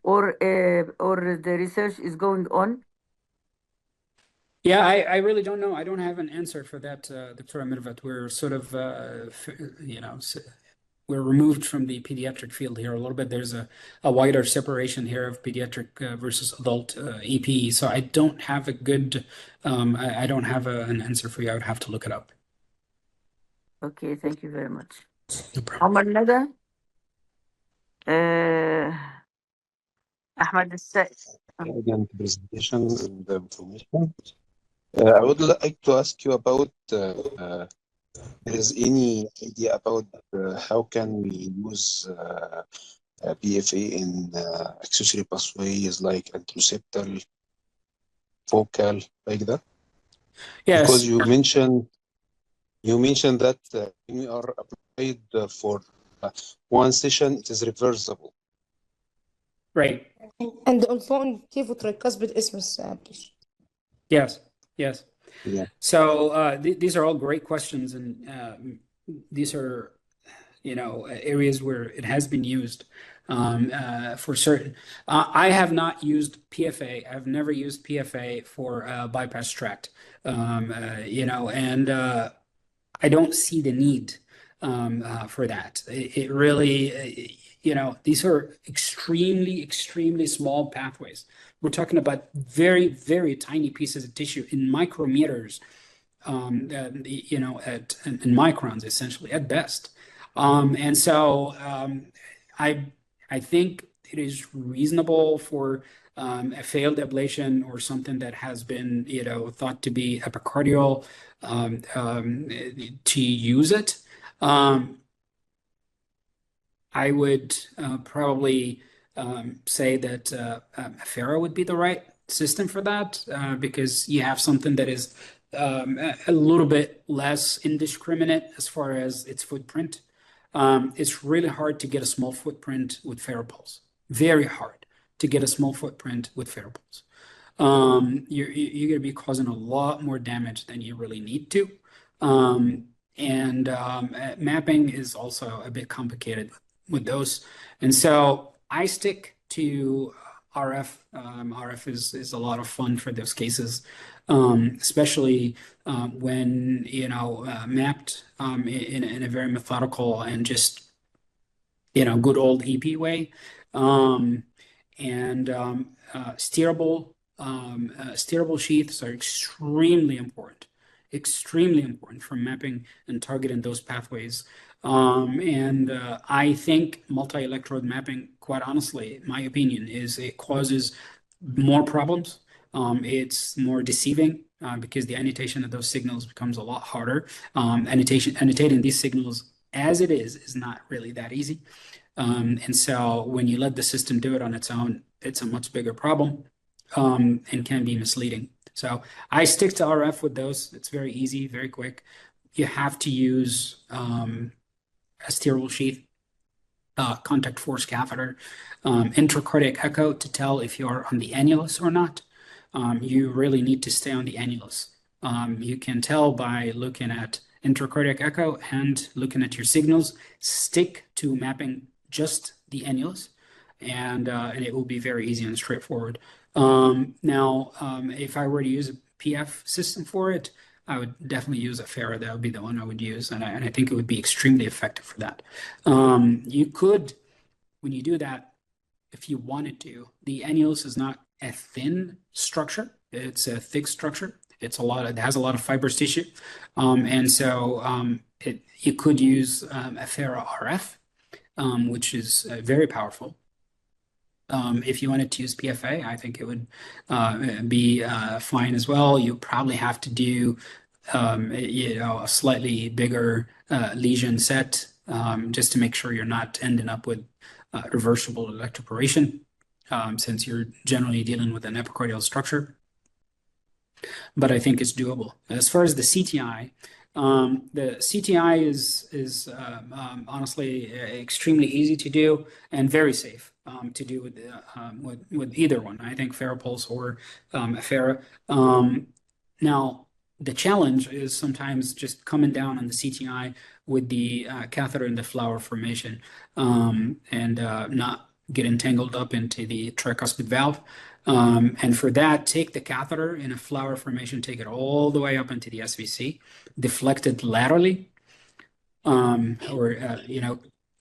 or the research is going on? Yeah, I really don't know. I don't have an answer for that, Dr. Mirvat. We're sort of, we're removed from the pediatric field here a little bit. There's a wider separation here of pediatric versus adult EP. So I don't have a good, I don't have an answer for you. I would have to look it up. Okay, thank you very much. No problem. عمر ندى أحمد السيد. Again, presentation and information. I would like to ask you about is any idea about how can we use PFA in accessory pathways like anteroceptal, focal, like that? Yes. Because you mentioned that when we are applied for one session, it is reversible. Right. And also on tricuspid isthmus ablation. Yes. Yes. Yeah. So these are all great questions, and these are, areas where it has been used for certain. I have not used PFA. I've never used PFA for bypass tract, and I don't see the need for that. It really, these are extremely, extremely small pathways. We're talking about very, very tiny pieces of tissue in micrometers. in microns, essentially, at best. And so I think it is reasonable for a failed ablation or something that has been, thought to be epicardial to use it. I would probably say that Affera would be the right system for that because you have something that is a little bit less indiscriminate as far as its footprint. It's really hard to get a small footprint with Farapulse. Very hard to get a small footprint with Farapulse. You're going to be causing a lot more damage than you really need to. Mapping is also a bit complicated with those. And so I stick to RF. RF is a lot of fun for those cases, especially when, mapped in a very methodical and just, good old EP way. Steerable sheaths are extremely important for mapping and targeting those pathways. I think multi-electrode mapping, quite honestly, in my opinion, it causes more problems. It's more deceiving because the annotation of those signals becomes a lot harder. Annotating these signals as it is not really that easy. And so when you let the system do it on its own, it's a much bigger problem and can be misleading. So I stick to RF with those. It's very easy, very quick. You have to use a steerable sheath, contact force catheter, intracardiac echo to tell if you're on the annulus or not. You really need to stay on the annulus. You can tell by looking at intracardiac echo and looking at your signals. Stick to mapping just the annulus, and it will be very easy and straightforward. Now, if I were to use a PF system for it, I would definitely use Affera. That would be the one I would use, and I think it would be extremely effective for that. You could, when you do that, if you wanted to, the annulus is not a thin structure; it's a thick structure. It has a lot of fibrous tissue, and so you could use Affera RF, which is very powerful. If you wanted to use PFA, I think it would be fine as well. You probably have to do, a slightly bigger lesion set just to make sure you're not ending up with reversible electroporation, since you're generally dealing with an epicardial structure. But I think it's doable. As far as the CTI is honestly extremely easy to do and very safe to do with either one. I think Farapulse or Affera. Now, the challenge is sometimes just coming down on the CTI with the catheter in the flower formation and not get entangled up into the tricuspid valve. And for that, take the catheter in a flower formation, take it all the way up into the SVC, deflect it laterally, or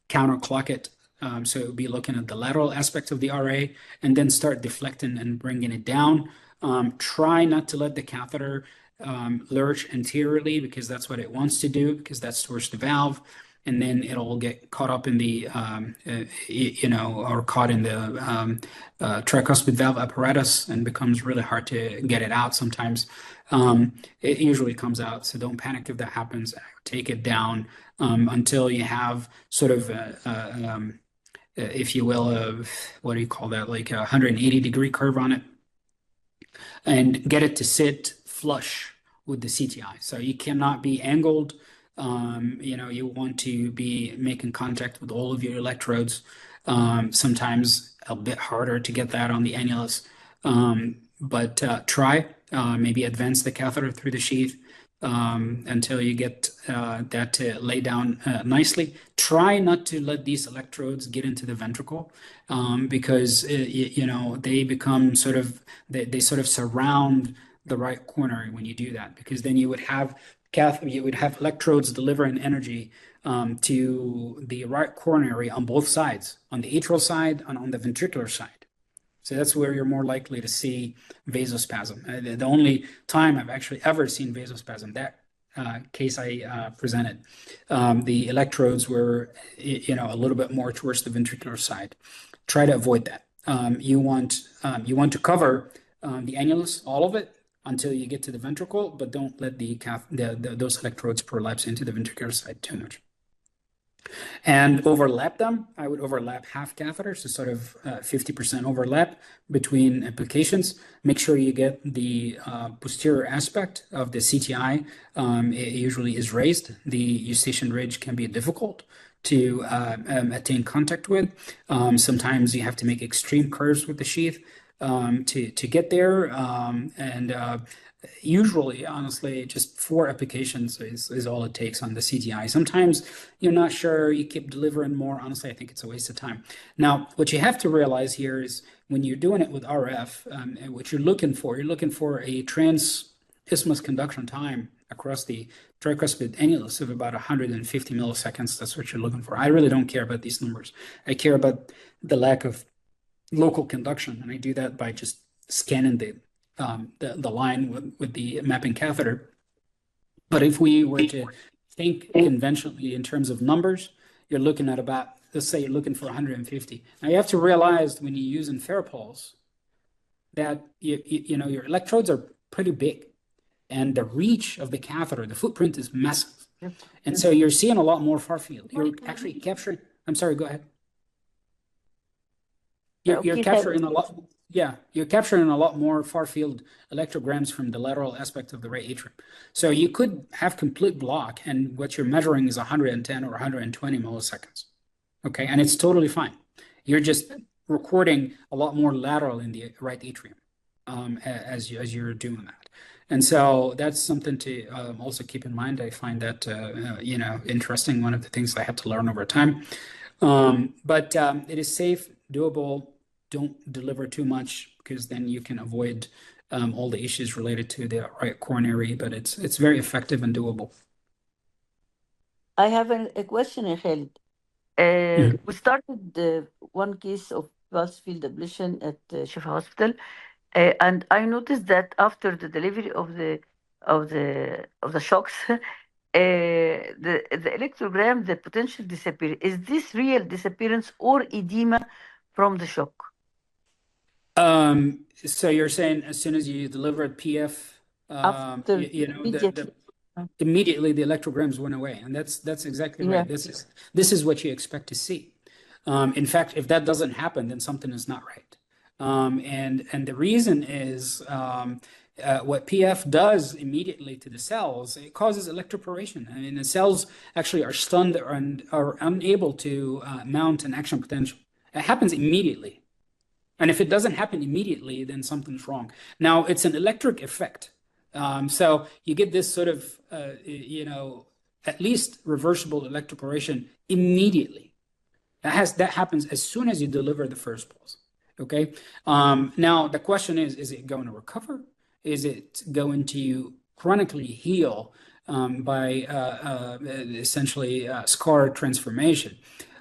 counterclock it. So it would be looking at the lateral aspect of the RA, and then start deflecting and bringing it down. Try not to let the catheter lurch anteriorly, because that's what it wants to do, because that's towards the valve. And then it'll get caught up in the, or caught in the tricuspid valve apparatus, and becomes really hard to get it out sometimes. It usually comes out, so don't panic if that happens. Take it down until you have sort of, if you will, what do you call that, like a 180-degree curve on it, and get it to sit flush with the CTI. So you cannot be angled. You want to be making contact with all of your electrodes. Sometimes a bit harder to get that on the annulus, but try maybe advance the catheter through the sheath until you get that to lay down nicely. Try not to let these electrodes get into the ventricle because they become sort of they sort of surround the right coronary when you do that, because then you would have electrodes delivering energy to the right coronary on both sides, on the atrial side and on the ventricular side. So that's where you're more likely to see vasospasm. The only time I've actually ever seen vasospasm, that case I presented, the electrodes were, a little bit more towards the ventricular side. Try to avoid that. You want to cover the annulus, all of it, until you get to the ventricle, but don't let those electrodes prolapse into the ventricular side too much. And overlap them. I would overlap half catheters, so sort of 50% overlap between applications. Make sure you get the posterior aspect of the CTI. It usually is raised. The eustachian ridge can be difficult to attain contact with. Sometimes you have to make extreme curves with the sheath to get there. Usually, honestly, just 4 applications is all it takes on the CTI. Sometimes you're not sure, you keep delivering more. Honestly, I think it's a waste of time. Now, what you have to realize here is when you're doing it with RF, and what you're looking for a transisthmus conduction time across the tricuspid annulus of about 150 milliseconds. That's what you're looking for. I really don't care about these numbers. I care about the lack of local conduction, and I do that by just scanning the line with the mapping catheter. But if we were to think conventionally in terms of numbers, you're looking at about, let's say you're looking for 150. Now you have to realize when you use Farapulse that your electrodes are pretty big, and the reach of the catheter, the footprint is massive. And so you're seeing a lot more far field. You're actually capturing, I'm sorry, go ahead. You're capturing a lot. Yeah, you're capturing a lot more far field electrograms from the lateral aspect of the right atrium. So you could have complete block, and what you're measuring is 110 or 120 milliseconds. Okay, and it's totally fine. You're just recording a lot more lateral in the right atrium as you're doing that. And so that's something to also keep in mind. I find that interesting. One of the things I had to learn over time. But it is safe, doable. Don't deliver too much, because then you can avoid all the issues related to the right coronary, but it's very effective and doable. I have a question, Khaled. We started one case of pulse field ablation at Shifa Hospital, and I noticed that after the delivery of the shocks, the electrogram, the potential disappear. Is this real disappearance or edema from the shock? So you're saying as soon as you delivered PF, After immediately the electrograms went away, and that's exactly right. This is what you expect to see. In fact, if that doesn't happen, then something is not right. And the reason is what PF does immediately to the cells, it causes electroporation. I mean, the cells actually are stunned and are unable to mount an action potential. It happens immediately. And if it doesn't happen immediately, then something's wrong. Now, it's an electric effect. So you get this sort of, at least reversible electroporation immediately. That happens as soon as you deliver the first pulse. Okay. Now, the question is it going to recover? Is it going to chronically heal by essentially scar transformation?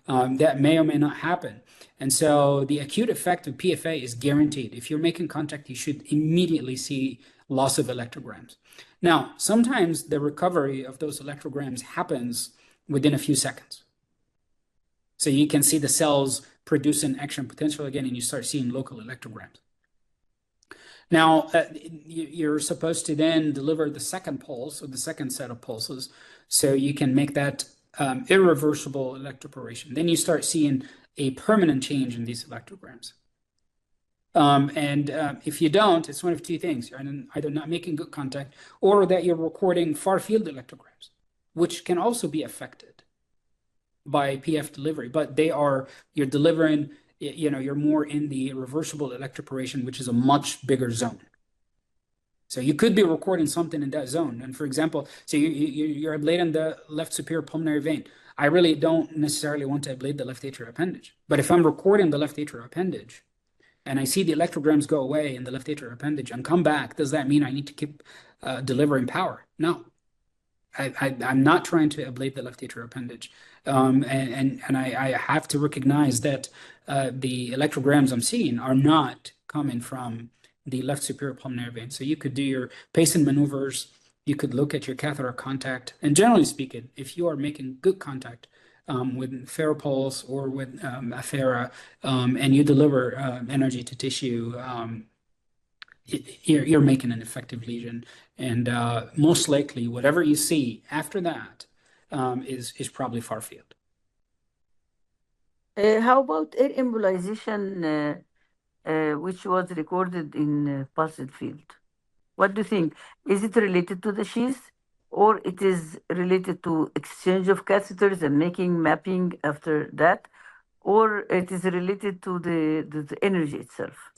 That may or may not happen. And so the acute effect of PFA is guaranteed. If you're making contact, you should immediately see loss of electrograms. Now, sometimes the recovery of those electrograms happens within a few seconds. So you can see the cells producing action potential again, and you start seeing local electrograms. Now, you're supposed to then deliver the second pulse, or the second set of pulses, so you can make that irreversible electroporation. Then you start seeing a permanent change in these electrograms. If you don't, it's one of two things. You're either not making good contact, or that you're recording far field electrograms, which can also be affected by PF delivery. But you're delivering, you're more in the reversible electroporation, which is a much bigger zone. So you could be recording something in that zone. And for example, so you're ablating the left superior pulmonary vein. I really don't necessarily want to ablate the left atrial appendage. But if I'm recording the left atrial appendage and I see the electrograms go away in the left atrial appendage and come back, does that mean I need to keep delivering power? No. I'm not trying to ablate the left atrial appendage. And I have to recognize that the electrograms I'm seeing are not coming from the left superior pulmonary vein. So you could do your pacing maneuvers, you could look at your catheter contact, and generally speaking, if you are making good contact with FARAPulse or with Affera, and you deliver energy to tissue, you're making an effective lesion. And most likely, whatever you see after that is probably far field. How about air embolization, which was recorded in pulsed field? What do you think? Is it related to the sheath, or it is related to exchange of catheters and making mapping after that, or it is related to the energy itself?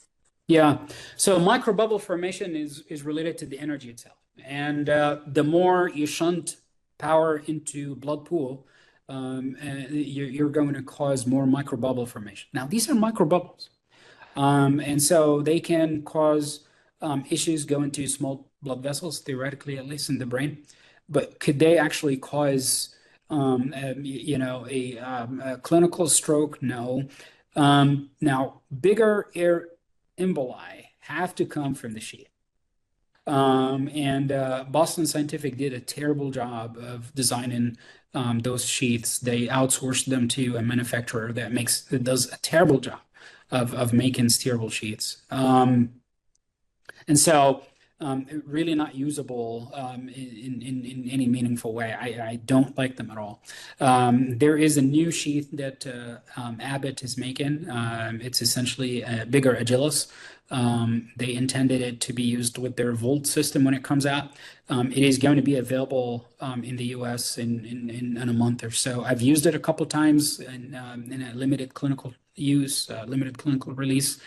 Yeah, so microbubble formation is related to the energy itself. And the more you shunt power into blood pool, you're going to cause more microbubble formation. Now, these are microbubbles. And so they can cause issues going to small blood vessels, theoretically, at least in the brain. But could they actually cause, a clinical stroke? No. Now, bigger air emboli have to come from the sheath. And Boston Scientific did a terrible job of designing those sheaths. They outsourced them to a manufacturer that does a terrible job of making steerable sheaths. And so really not usable in any meaningful way. I don't like them at all. There is a new sheath that Abbott is making. It's essentially a bigger Agilis. They intended it to be used with their Volt system when it comes out. It is going to be available in the US in a month or so. I've used it a couple times in a limited clinical use, limited clinical release,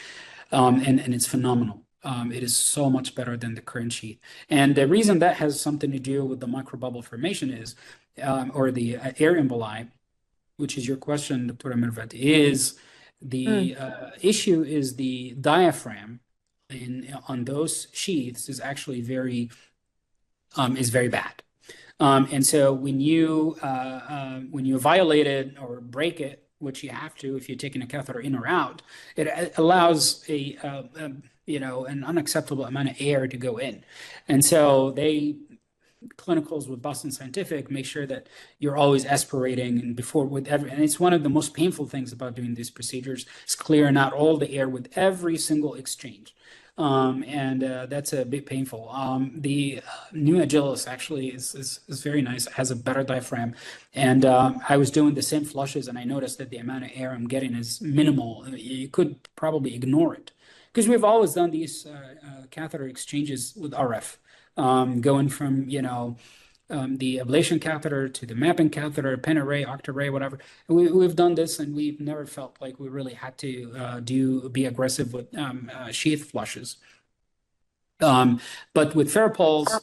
and it's phenomenal. It is so much better than the current sheath. And the reason that has something to do with the microbubble formation is, or the air emboli, which is your question, Dr. Mirvat, is the issue is the diaphragm on those sheaths is actually very bad. And so when you violate it or break it, which you have to if you're taking a catheter in or out, it allows an unacceptable amount of air to go in. And so clinicals with Boston Scientific make sure that you're always aspirating and and it's one of the most painful things about doing these procedures is clearing out all the air with every single exchange. And that's a bit painful. The new Agilis actually is very nice. It has a better diaphragm. And I was doing the same flushes and I noticed that the amount of air I'm getting is minimal. You could probably ignore it because we've always done these catheter exchanges with RF, going from, the ablation catheter to the mapping catheter, pen array, octarray, whatever. We've done this and we've never felt like we really had to be aggressive with sheath flushes. But with FARAPulse,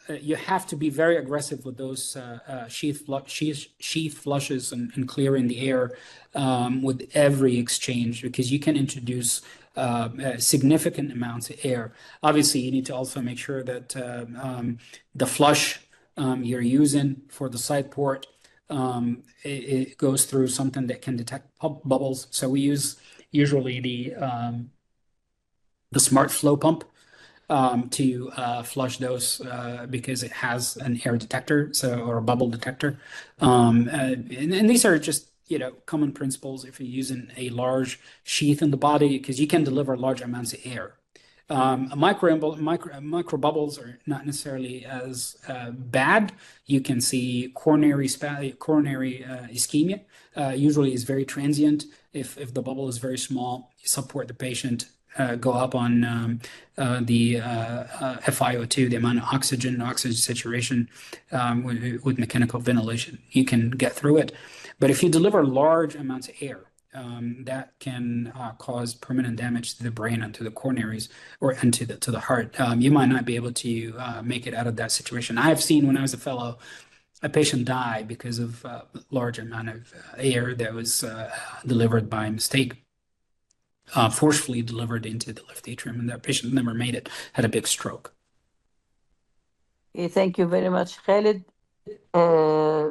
you have to be very aggressive with those sheath flushes and clearing the air with every exchange because you can introduce significant amounts of air. Obviously, you need to also make sure that the flush you're using for the side port, it goes through something that can detect bubbles. So we use usually the smart flow pump to flush those because it has an air detector, or a bubble detector. And these are just common principles if you're using a large sheath in the body because you can deliver large amounts of air. Microbubbles are not necessarily as bad. You can see coronary ischemia. Usually is very transient. If the bubble is very small, you support the patient, go up on the FiO2, the amount of oxygen saturation with mechanical ventilation. You can get through it. But if you deliver large amounts of air, that can cause permanent damage to the brain and to the coronaries and to the heart. You might not be able to make it out of that situation. I have seen when I was a fellow, a patient die because of large amount of air that was delivered by mistake, forcefully delivered into the left atrium, and that patient never made it, had a big stroke. Okay, thank you very much, Khaled. Uh,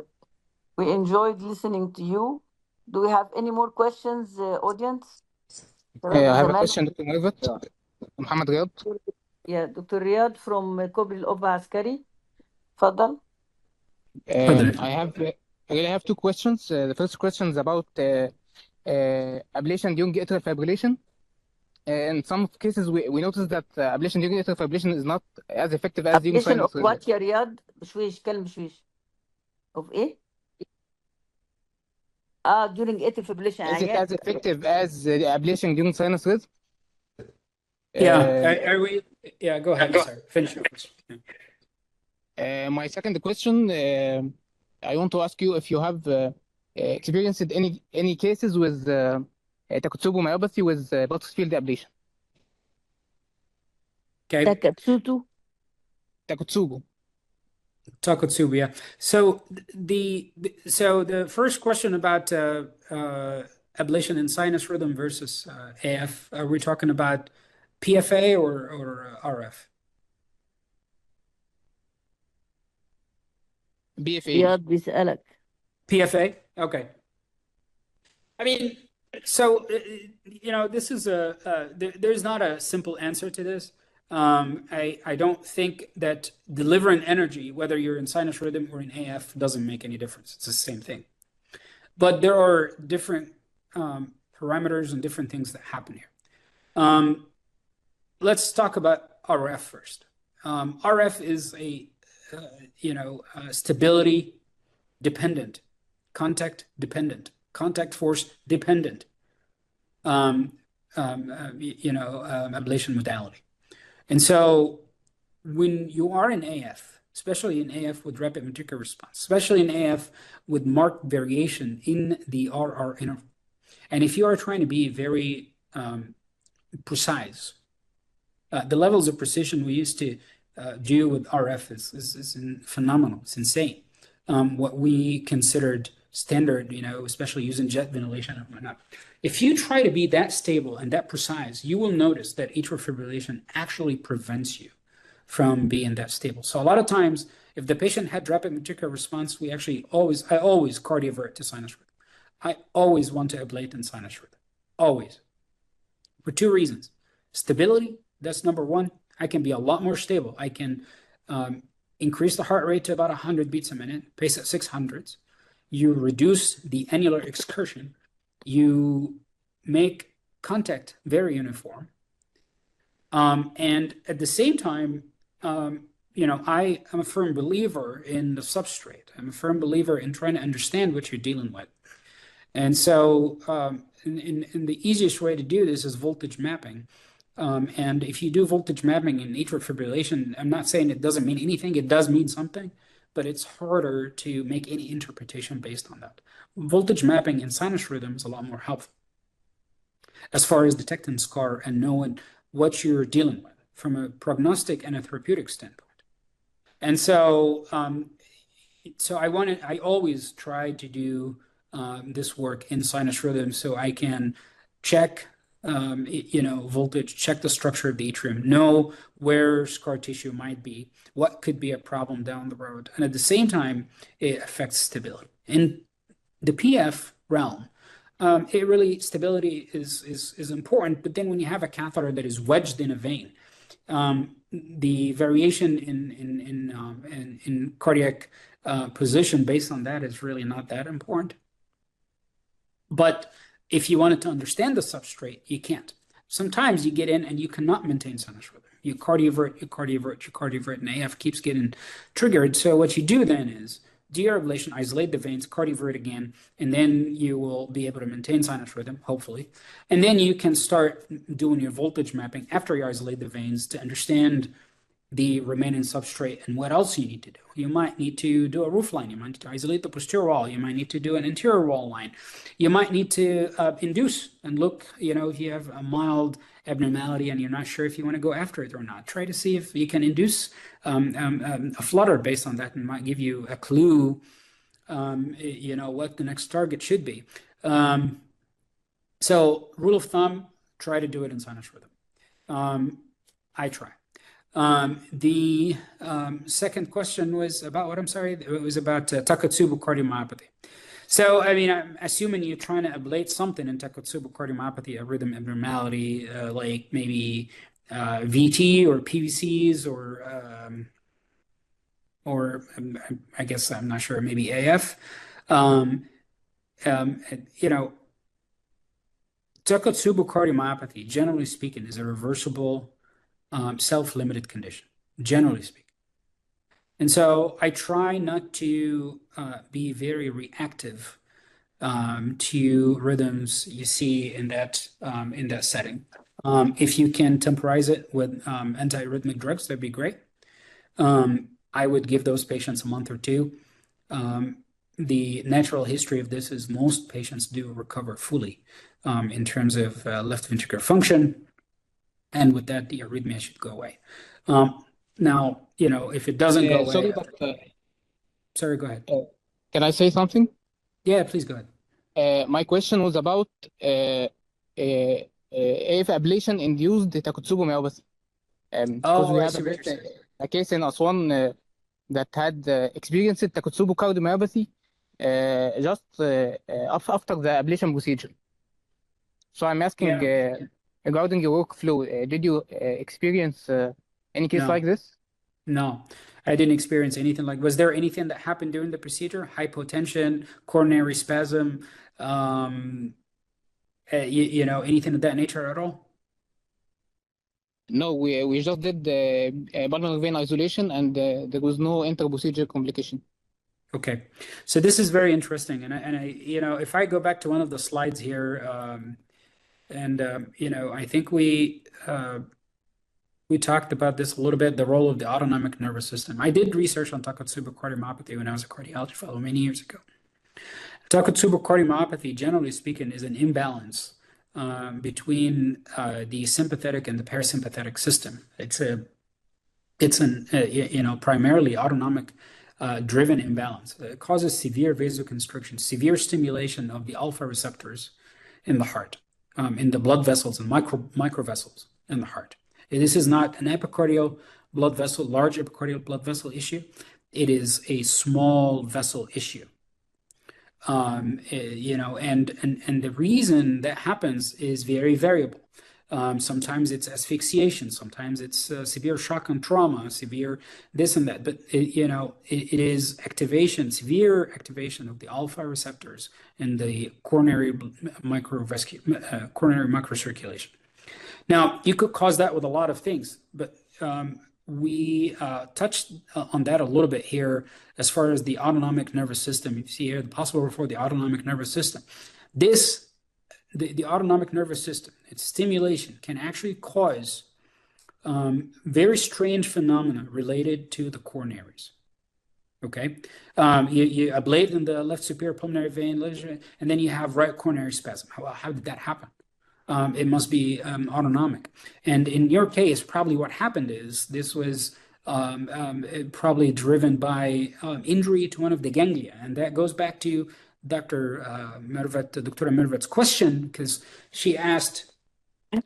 we enjoyed listening to you. Do we have any more questions, audience? I have a question, Dr. Mervat. محمد رياض. Yeah, Dr. Riyad from كوبري القبة عسكري. تفضل. I really have two questions. The first question is about ablation during atrial fibrillation. In some cases, we noticed that ablation during atrial fibrillation is not as effective as during Ablation sinus of rhythm. what يا رياض؟ بشويش كلم بشويش. Of إيه؟ during atrial fibrillation. Is it as effective as the ablation during sinus rhythm? Yeah, yeah, go ahead. Sorry, finish your question. Yeah. My second question, I want to ask you if you have experienced any cases with Takotsubo myopathy with pulse field ablation. Okay. Takotsubo. Takotsubo, yeah. So the first question about ablation in sinus rhythm versus AF, are we talking about PFA or RF? BFA. بيسألك. PFA? Okay. I mean, so this is there's not a simple answer to this. I don't think that delivering energy, whether you're in sinus rhythm or in AF, doesn't make any difference. It's the same thing. But there are different parameters and different things that happen here. Let's talk about RF first. RF is a stability dependent, contact dependent, contact force dependent ablation modality. And so when you are in AF, especially in AF with rapid ventricular response, especially in AF with marked variation in the RR interval, and if you are trying to be very precise, the levels of precision we used to do with RF is phenomenal. It's insane. What we considered standard, especially using jet ventilation and whatnot. If you try to be that stable and that precise, you will notice that atrial fibrillation actually prevents you from being that stable. So a lot of times, if the patient had rapid ventricular response, I always cardiovert to sinus rhythm. I always want to ablate in sinus rhythm. Always. For two reasons. Stability, that's number one. I can be a lot more stable. I can increase the heart rate to about 100 beats a minute, pace at 600s. You reduce the annular excursion. You make contact very uniform. And at the same time, I am a firm believer in the substrate. I'm a firm believer in trying to understand what you're dealing with. And so in the easiest way to do this is voltage mapping. And if you do voltage mapping in atrial fibrillation, I'm not saying it doesn't mean anything. It does mean something, but it's harder to make any interpretation based on that. Voltage mapping in sinus rhythm is a lot more helpful as far as detecting scar and knowing what you're dealing with from a prognostic and a therapeutic standpoint. And so, I always try to do this work in sinus rhythm so I can check voltage, check the structure of the atrium, know where scar tissue might be, what could be a problem down the road. And at the same time, it affects stability. In the PF realm, stability is important, but then when you have a catheter that is wedged in a vein, the variation in cardiac position based on that is really not that important. But if you wanted to understand the substrate, you can't. Sometimes you get in and you cannot maintain sinus rhythm. You cardiovert, and AF keeps getting triggered. So what you do then is DR ablation, isolate the veins, cardiovert again, and then you will be able to maintain sinus rhythm, hopefully. And then you can start doing your voltage mapping after you isolate the veins to understand the remaining substrate and what else you need to do. You might need to do a roof line. You might need to isolate the posterior wall. You might need to do an interior wall line. You might need to induce and look, if you have a mild abnormality and you're not sure if you want to go after it or not. Try to see if you can induce a flutter based on that, and might give you a clue, what the next target should be. So rule of thumb, try to do it in sinus rhythm. I try. The second question was about what? I'm sorry. It was about Takotsubo cardiomyopathy. So, I mean, I'm assuming you're trying to ablate something in Takotsubo cardiomyopathy, a rhythm abnormality, like maybe VT or PVCs or I guess I'm not sure, maybe AF. You know, Takotsubo cardiomyopathy, generally speaking, is a reversible, self-limited condition, generally speaking. And so I try not to be very reactive to rhythms you see in that setting. If you can temporize it with antiarrhythmic drugs, that'd be great. I would give those patients a month or two. The natural history of this is most patients do recover fully in terms of left ventricular function, and with that, the arrhythmia should go away. Now, you know, if it doesn't go away, Sorry, but sorry, go ahead. can I say something? Yeah, please go ahead. My question was about if ablation induced Takotsubo myopathy. Because we I had see what you're saying. a case in Aswan that had experienced Takotsubo cardiomyopathy just after the ablation procedure. So I'm asking regarding your workflow, did you experience any case No. like this? No, I didn't experience anything like. Was there anything that happened during the procedure? Hypotension, coronary spasm, you know, anything of that nature at all? No, we just did pulmonary vein isolation, and there was no inter-procedure complication. Okay, so this is very interesting, and I, you know, if I go back to one of the slides here, you know, I think we talked about this a little bit, the role of the autonomic nervous system. I did research on Takotsubo cardiomyopathy when I was a cardiology fellow many years ago. Takotsubo cardiomyopathy, generally speaking, is an imbalance between the sympathetic and the parasympathetic system. It's an you know, primarily autonomic driven imbalance. It causes severe vasoconstriction, severe stimulation of the alpha receptors in the heart, in the blood vessels and microvessels in the heart. This is not an epicardial blood vessel, large epicardial blood vessel issue. It is a small vessel issue. You know, and the reason that happens is very variable. Sometimes it's asphyxiation, sometimes it's severe shock and trauma, severe this and that. But you know, it is activation, severe activation of the alpha receptors in the coronary microcirculation. Now, you could cause that with a lot of things, but we touched on that a little bit here as far as the autonomic nervous system. You see here the possible role for the autonomic nervous system. The autonomic nervous system, its stimulation can actually cause very strange phenomena related to the coronaries. Okay, you ablate in the left superior pulmonary vein, and then you have right coronary spasm. How did that happen? It must be autonomic. And in your case, probably what happened is this was probably driven by injury to one of the ganglia. And that goes back to Dr. Mervet's question, because she asked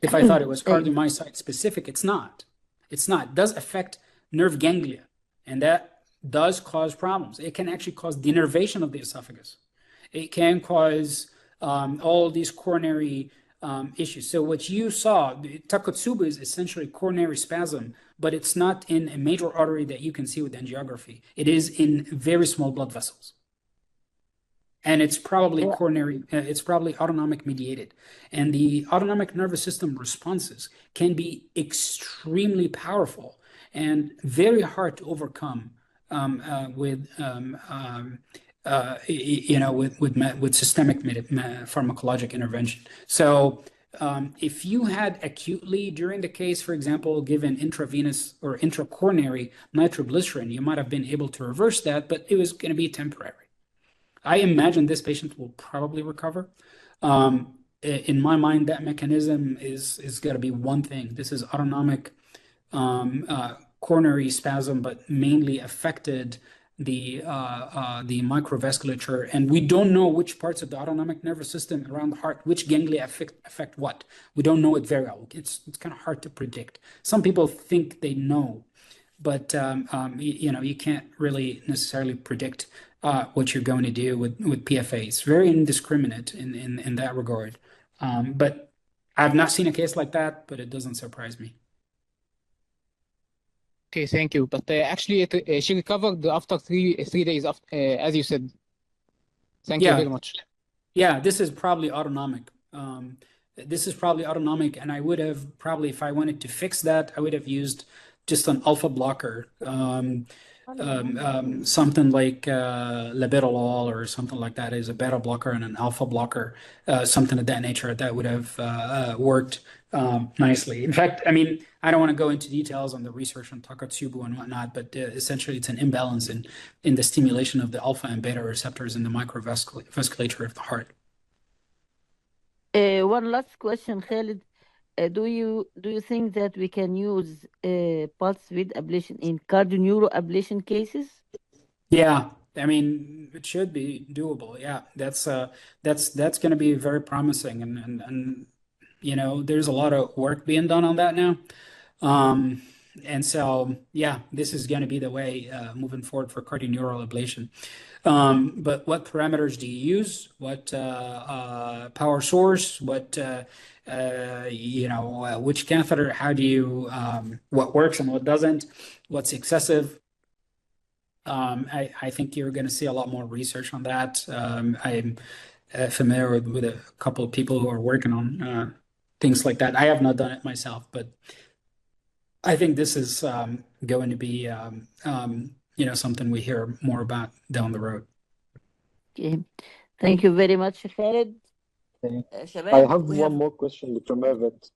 if I thought it was cardiomyocyte specific. It's not. It's not. It does affect nerve ganglia, and that does cause problems. It can actually cause denervation of the esophagus. It can cause all these coronary issues. So what you saw, Takotsubo is essentially coronary spasm, but it's not in a major artery that you can see with angiography. It is in very small blood vessels. And it's probably coronary, it's probably autonomic mediated. And the autonomic nervous system responses can be extremely powerful and very hard to overcome with you know, with systemic pharmacologic intervention. So if you had acutely during the case, for example, given intravenous or intracoronary nitroglycerin, you might have been able to reverse that, but it was going to be temporary. I imagine this patient will probably recover. In my mind, that mechanism is going to be one thing. This is autonomic coronary spasm, but mainly affected the microvasculature, and we don't know which parts of the autonomic nervous system around the heart, which ganglia affect what. We don't know it very well. It's kind of hard to predict. Some people think they know, but you can't really necessarily predict what you're going to do with PFA. It's very indiscriminate in that regard. But I've not seen a case like that, but it doesn't surprise me. Okay, thank you. But actually, she recovered after 3 days, after, as you said. Thank you very much. Yeah, this is probably autonomic. And I would have probably, if I wanted to fix that, I would have used just an alpha blocker, something like labetalol or something like that is a beta blocker and an alpha blocker, something of that nature. That would have worked nicely. In fact, I mean, I don't want to go into details on the research on Takotsubo and whatnot, but essentially it's an imbalance in the stimulation of the alpha and beta receptors in the microvasculature of the heart. One last question, Khaled. Do you think that we can use pulse width ablation in cardioneuro ablation cases? Yeah, I mean, it should be doable. Yeah, that's going to be very promising, and there's a lot of work being done on that now. And so, yeah, this is going to be the way moving forward for cardioneural ablation. But what parameters do you use? What power source? What which catheter? How do you what works and what doesn't? What's excessive? I think you're going to see a lot more research on that. I'm familiar with a couple of people who are working on things like that. I have not done it myself, but I think this is going to be something we hear more about down the road. Okay, thank you very much, Khaled. I شباب have we one have more question, Dr. Mervet.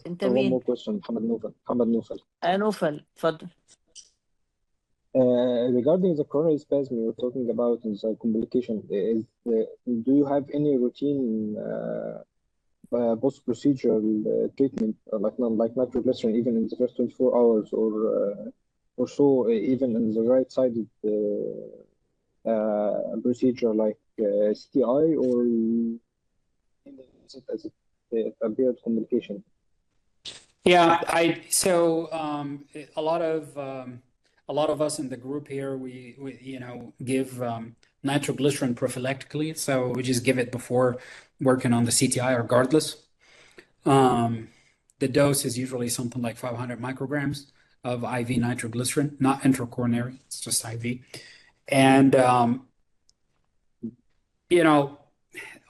انت One مين؟ more question, Muhammad Nufal. نوفل اتفضل. Regarding the coronary spasm you were talking about and the complication, do you have any routine post-procedural treatment like nitroglycerin even in the first 24 hours or so, even in the right-sided procedure like CTI, or is it as it appeared complication? Yeah, so a lot of us in the group here, we give nitroglycerin prophylactically, so we just give it before working on the CTI regardless. The dose is usually something like 500 micrograms of IV nitroglycerin, not intracoronary, it's just IV. And a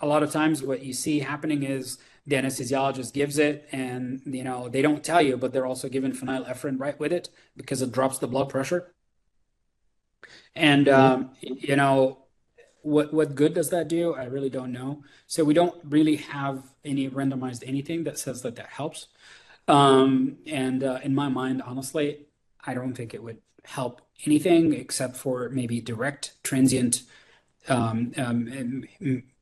lot of times what you see happening is the anesthesiologist gives it and they don't tell you, but they're also giving phenylephrine right with it because it drops the blood pressure. And what good does that do? I really don't know. So we don't really have any randomized anything that says that helps. And in my mind, honestly, I don't think it would help anything except for maybe direct transient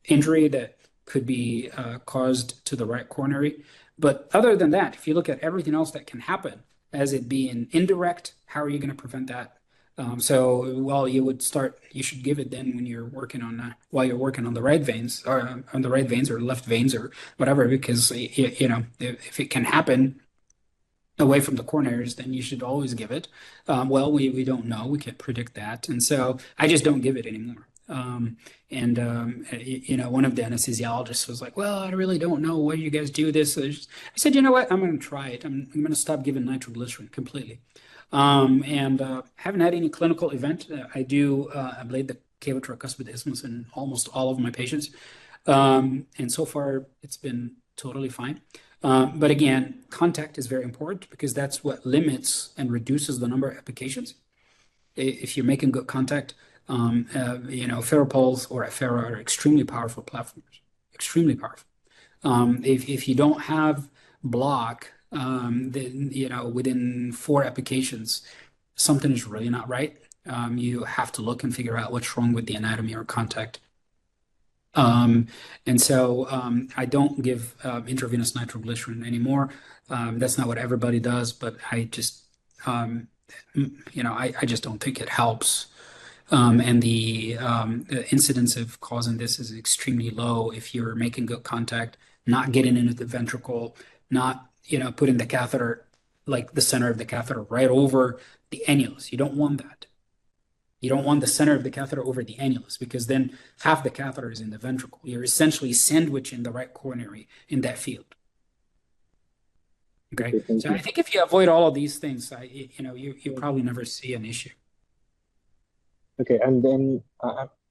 injury that could be caused to the right coronary. But other than that, if you look at everything else that can happen as it being indirect, how are you going to prevent that? You should give it then when you're working on while you're working on the right veins or on the right veins or left veins or whatever, because if it can happen away from the coronaries, then you should always give it. We don't know, we can't predict that, and so I just don't give it anymore. One of the anesthesiologists was like, well, I really don't know why you guys do this. I said, you know what, I'm going to try it. I'm going to stop giving nitroglycerin completely. Haven't had any clinical event. I do ablate the cavo-tricuspid isthmus in almost all of my patients. And so far it's been totally fine. But again, contact is very important because that's what limits and reduces the number of applications. If you're making good contact, FerroPulse or Affera are extremely powerful platforms, extremely powerful. If you don't have block, then within 4 applications, something is really not right. You have to look and figure out what's wrong with the anatomy or contact. And so I don't give intravenous nitroglycerin anymore. That's not what everybody does, but I just I just don't think it helps. And the incidence of causing this is extremely low if you're making good contact, not getting into the ventricle, not, putting the catheter, like the center of the catheter right over the annulus. You don't want that. You don't want the center of the catheter over the annulus, because then half the catheter is in the ventricle. You're essentially sandwiching the right coronary in that field. Okay. Okay, thank So you. I think if you avoid all of these things, you probably never see an issue. Okay, and then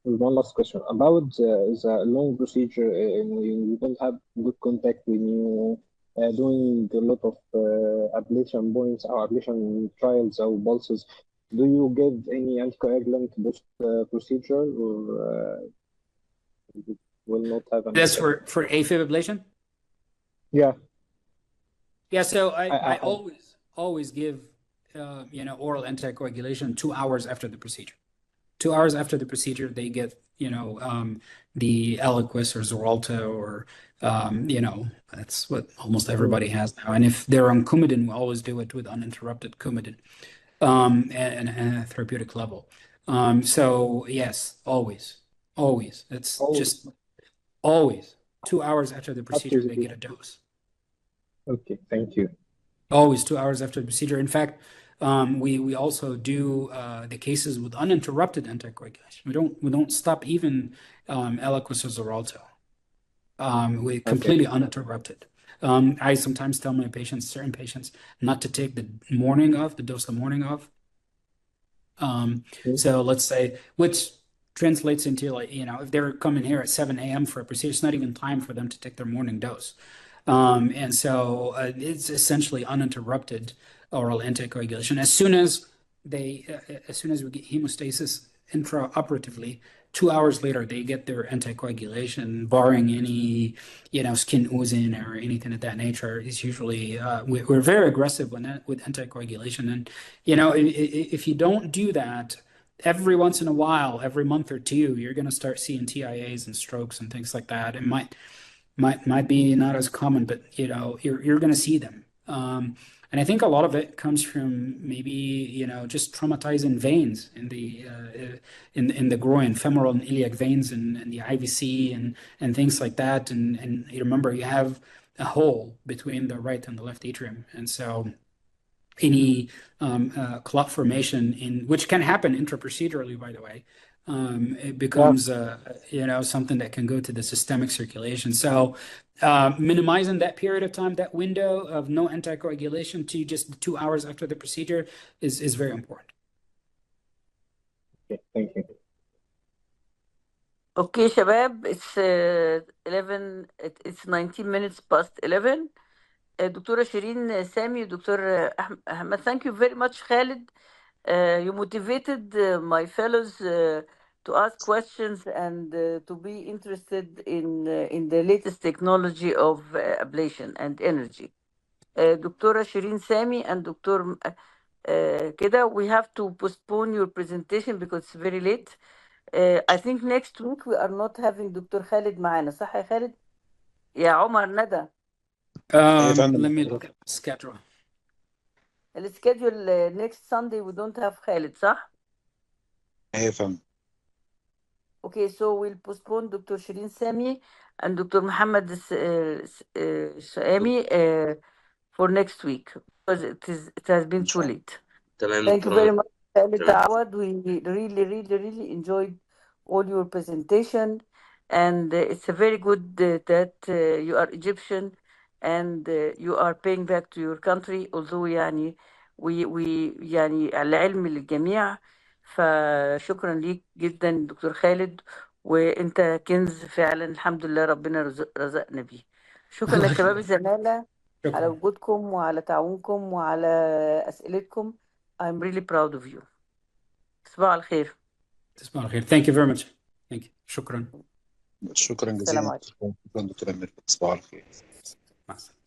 one last question about the long procedure. You don't have good contact when you doing a lot of ablation points or ablation trials or pulses. Do you give any anticoagulant post procedure, or you will not have an That's effect? for AFib ablation? Yeah, Yeah, so I I always give oral anticoagulation 2 hours after the procedure. 2 hours after the procedure, they get the Eliquis or Xarelto, or that's what almost everybody has now. And if they're on Coumadin, we always do it with uninterrupted Coumadin, and a therapeutic level. So yes, always. It's always just always 2 hours after the after procedure, the they get a dose. Okay, thank you. Always 2 hours after the procedure. In fact, we also do the cases with uninterrupted anticoagulation. We don't stop even Eliquis or Xarelto. We Okay, completely uninterrupted. I sometimes tell my patients, certain patients, not to take the dose the morning of. So let's say, which translates into, like, if they're coming here at 7 a.m. for a procedure, it's not even time for them to take their morning dose. And so it's essentially uninterrupted oral anticoagulation. As soon as we get hemostasis intraoperatively, 2 hours later, they get their anticoagulation, barring any, skin oozing or anything of that nature. Is usually, we're very aggressive with anticoagulation. And, if you don't do that, every once in a while, every month or two, you're going to start seeing TIAs and strokes and things like that. It might be not as common, but you're going to see them. And I think a lot of it comes from maybe just traumatizing veins in the groin, femoral and iliac veins, and the IVC and things like that. And you remember, you have a hole between the right and the left atrium, and so any clot formation, which can happen intraprocedurally, by the way, it becomes something that can go to the systemic circulation. So minimizing that period of time, that window of no anticoagulation to just 2 hours after the procedure is very important. okay, thank you. Okay, شباب, it's 11. It's 19 minutes past 11. دكتورة شيرين سامي, دكتور أحمد. Thank you very much, Khaled. You motivated my fellows to ask questions and to be interested in the latest technology of ablation and energy. دكتورة شيرين سامي and دكتور كده, we have to postpone your presentation because it's very late. I think next week we are not having دكتور خالد معانا, صح يا خالد؟ يا عمر ندى. Let me look at the schedule. السكيدول next Sunday we don't have Khaled, صح؟ ايه فاهم. Okay, so we'll postpone Dr. Shirin Sami and Dr. Muhammad Sami for next week because it has been too late. Thank you very much, Khaled Awad. We really enjoyed all your presentation, and it's a very good that you are Egyptian and you are paying back to your country, although يعني يعني العلم للجميع. فشكرا ليك جدا دكتور خالد, وانت كنز فعلا, الحمد لله ربنا رزقنا بيه. شكرا يا شباب الزمالة على وجودكم وعلى تعاونكم وعلى أسئلتكم. I'm really proud of you. تصبحوا على خير. تصبحوا على خير. Thank you very much. Thank you. شكرا شكرا السلام جزيلا. عليكم. شكرا دكتور أمير. تصبحوا على خير. مع السلامة.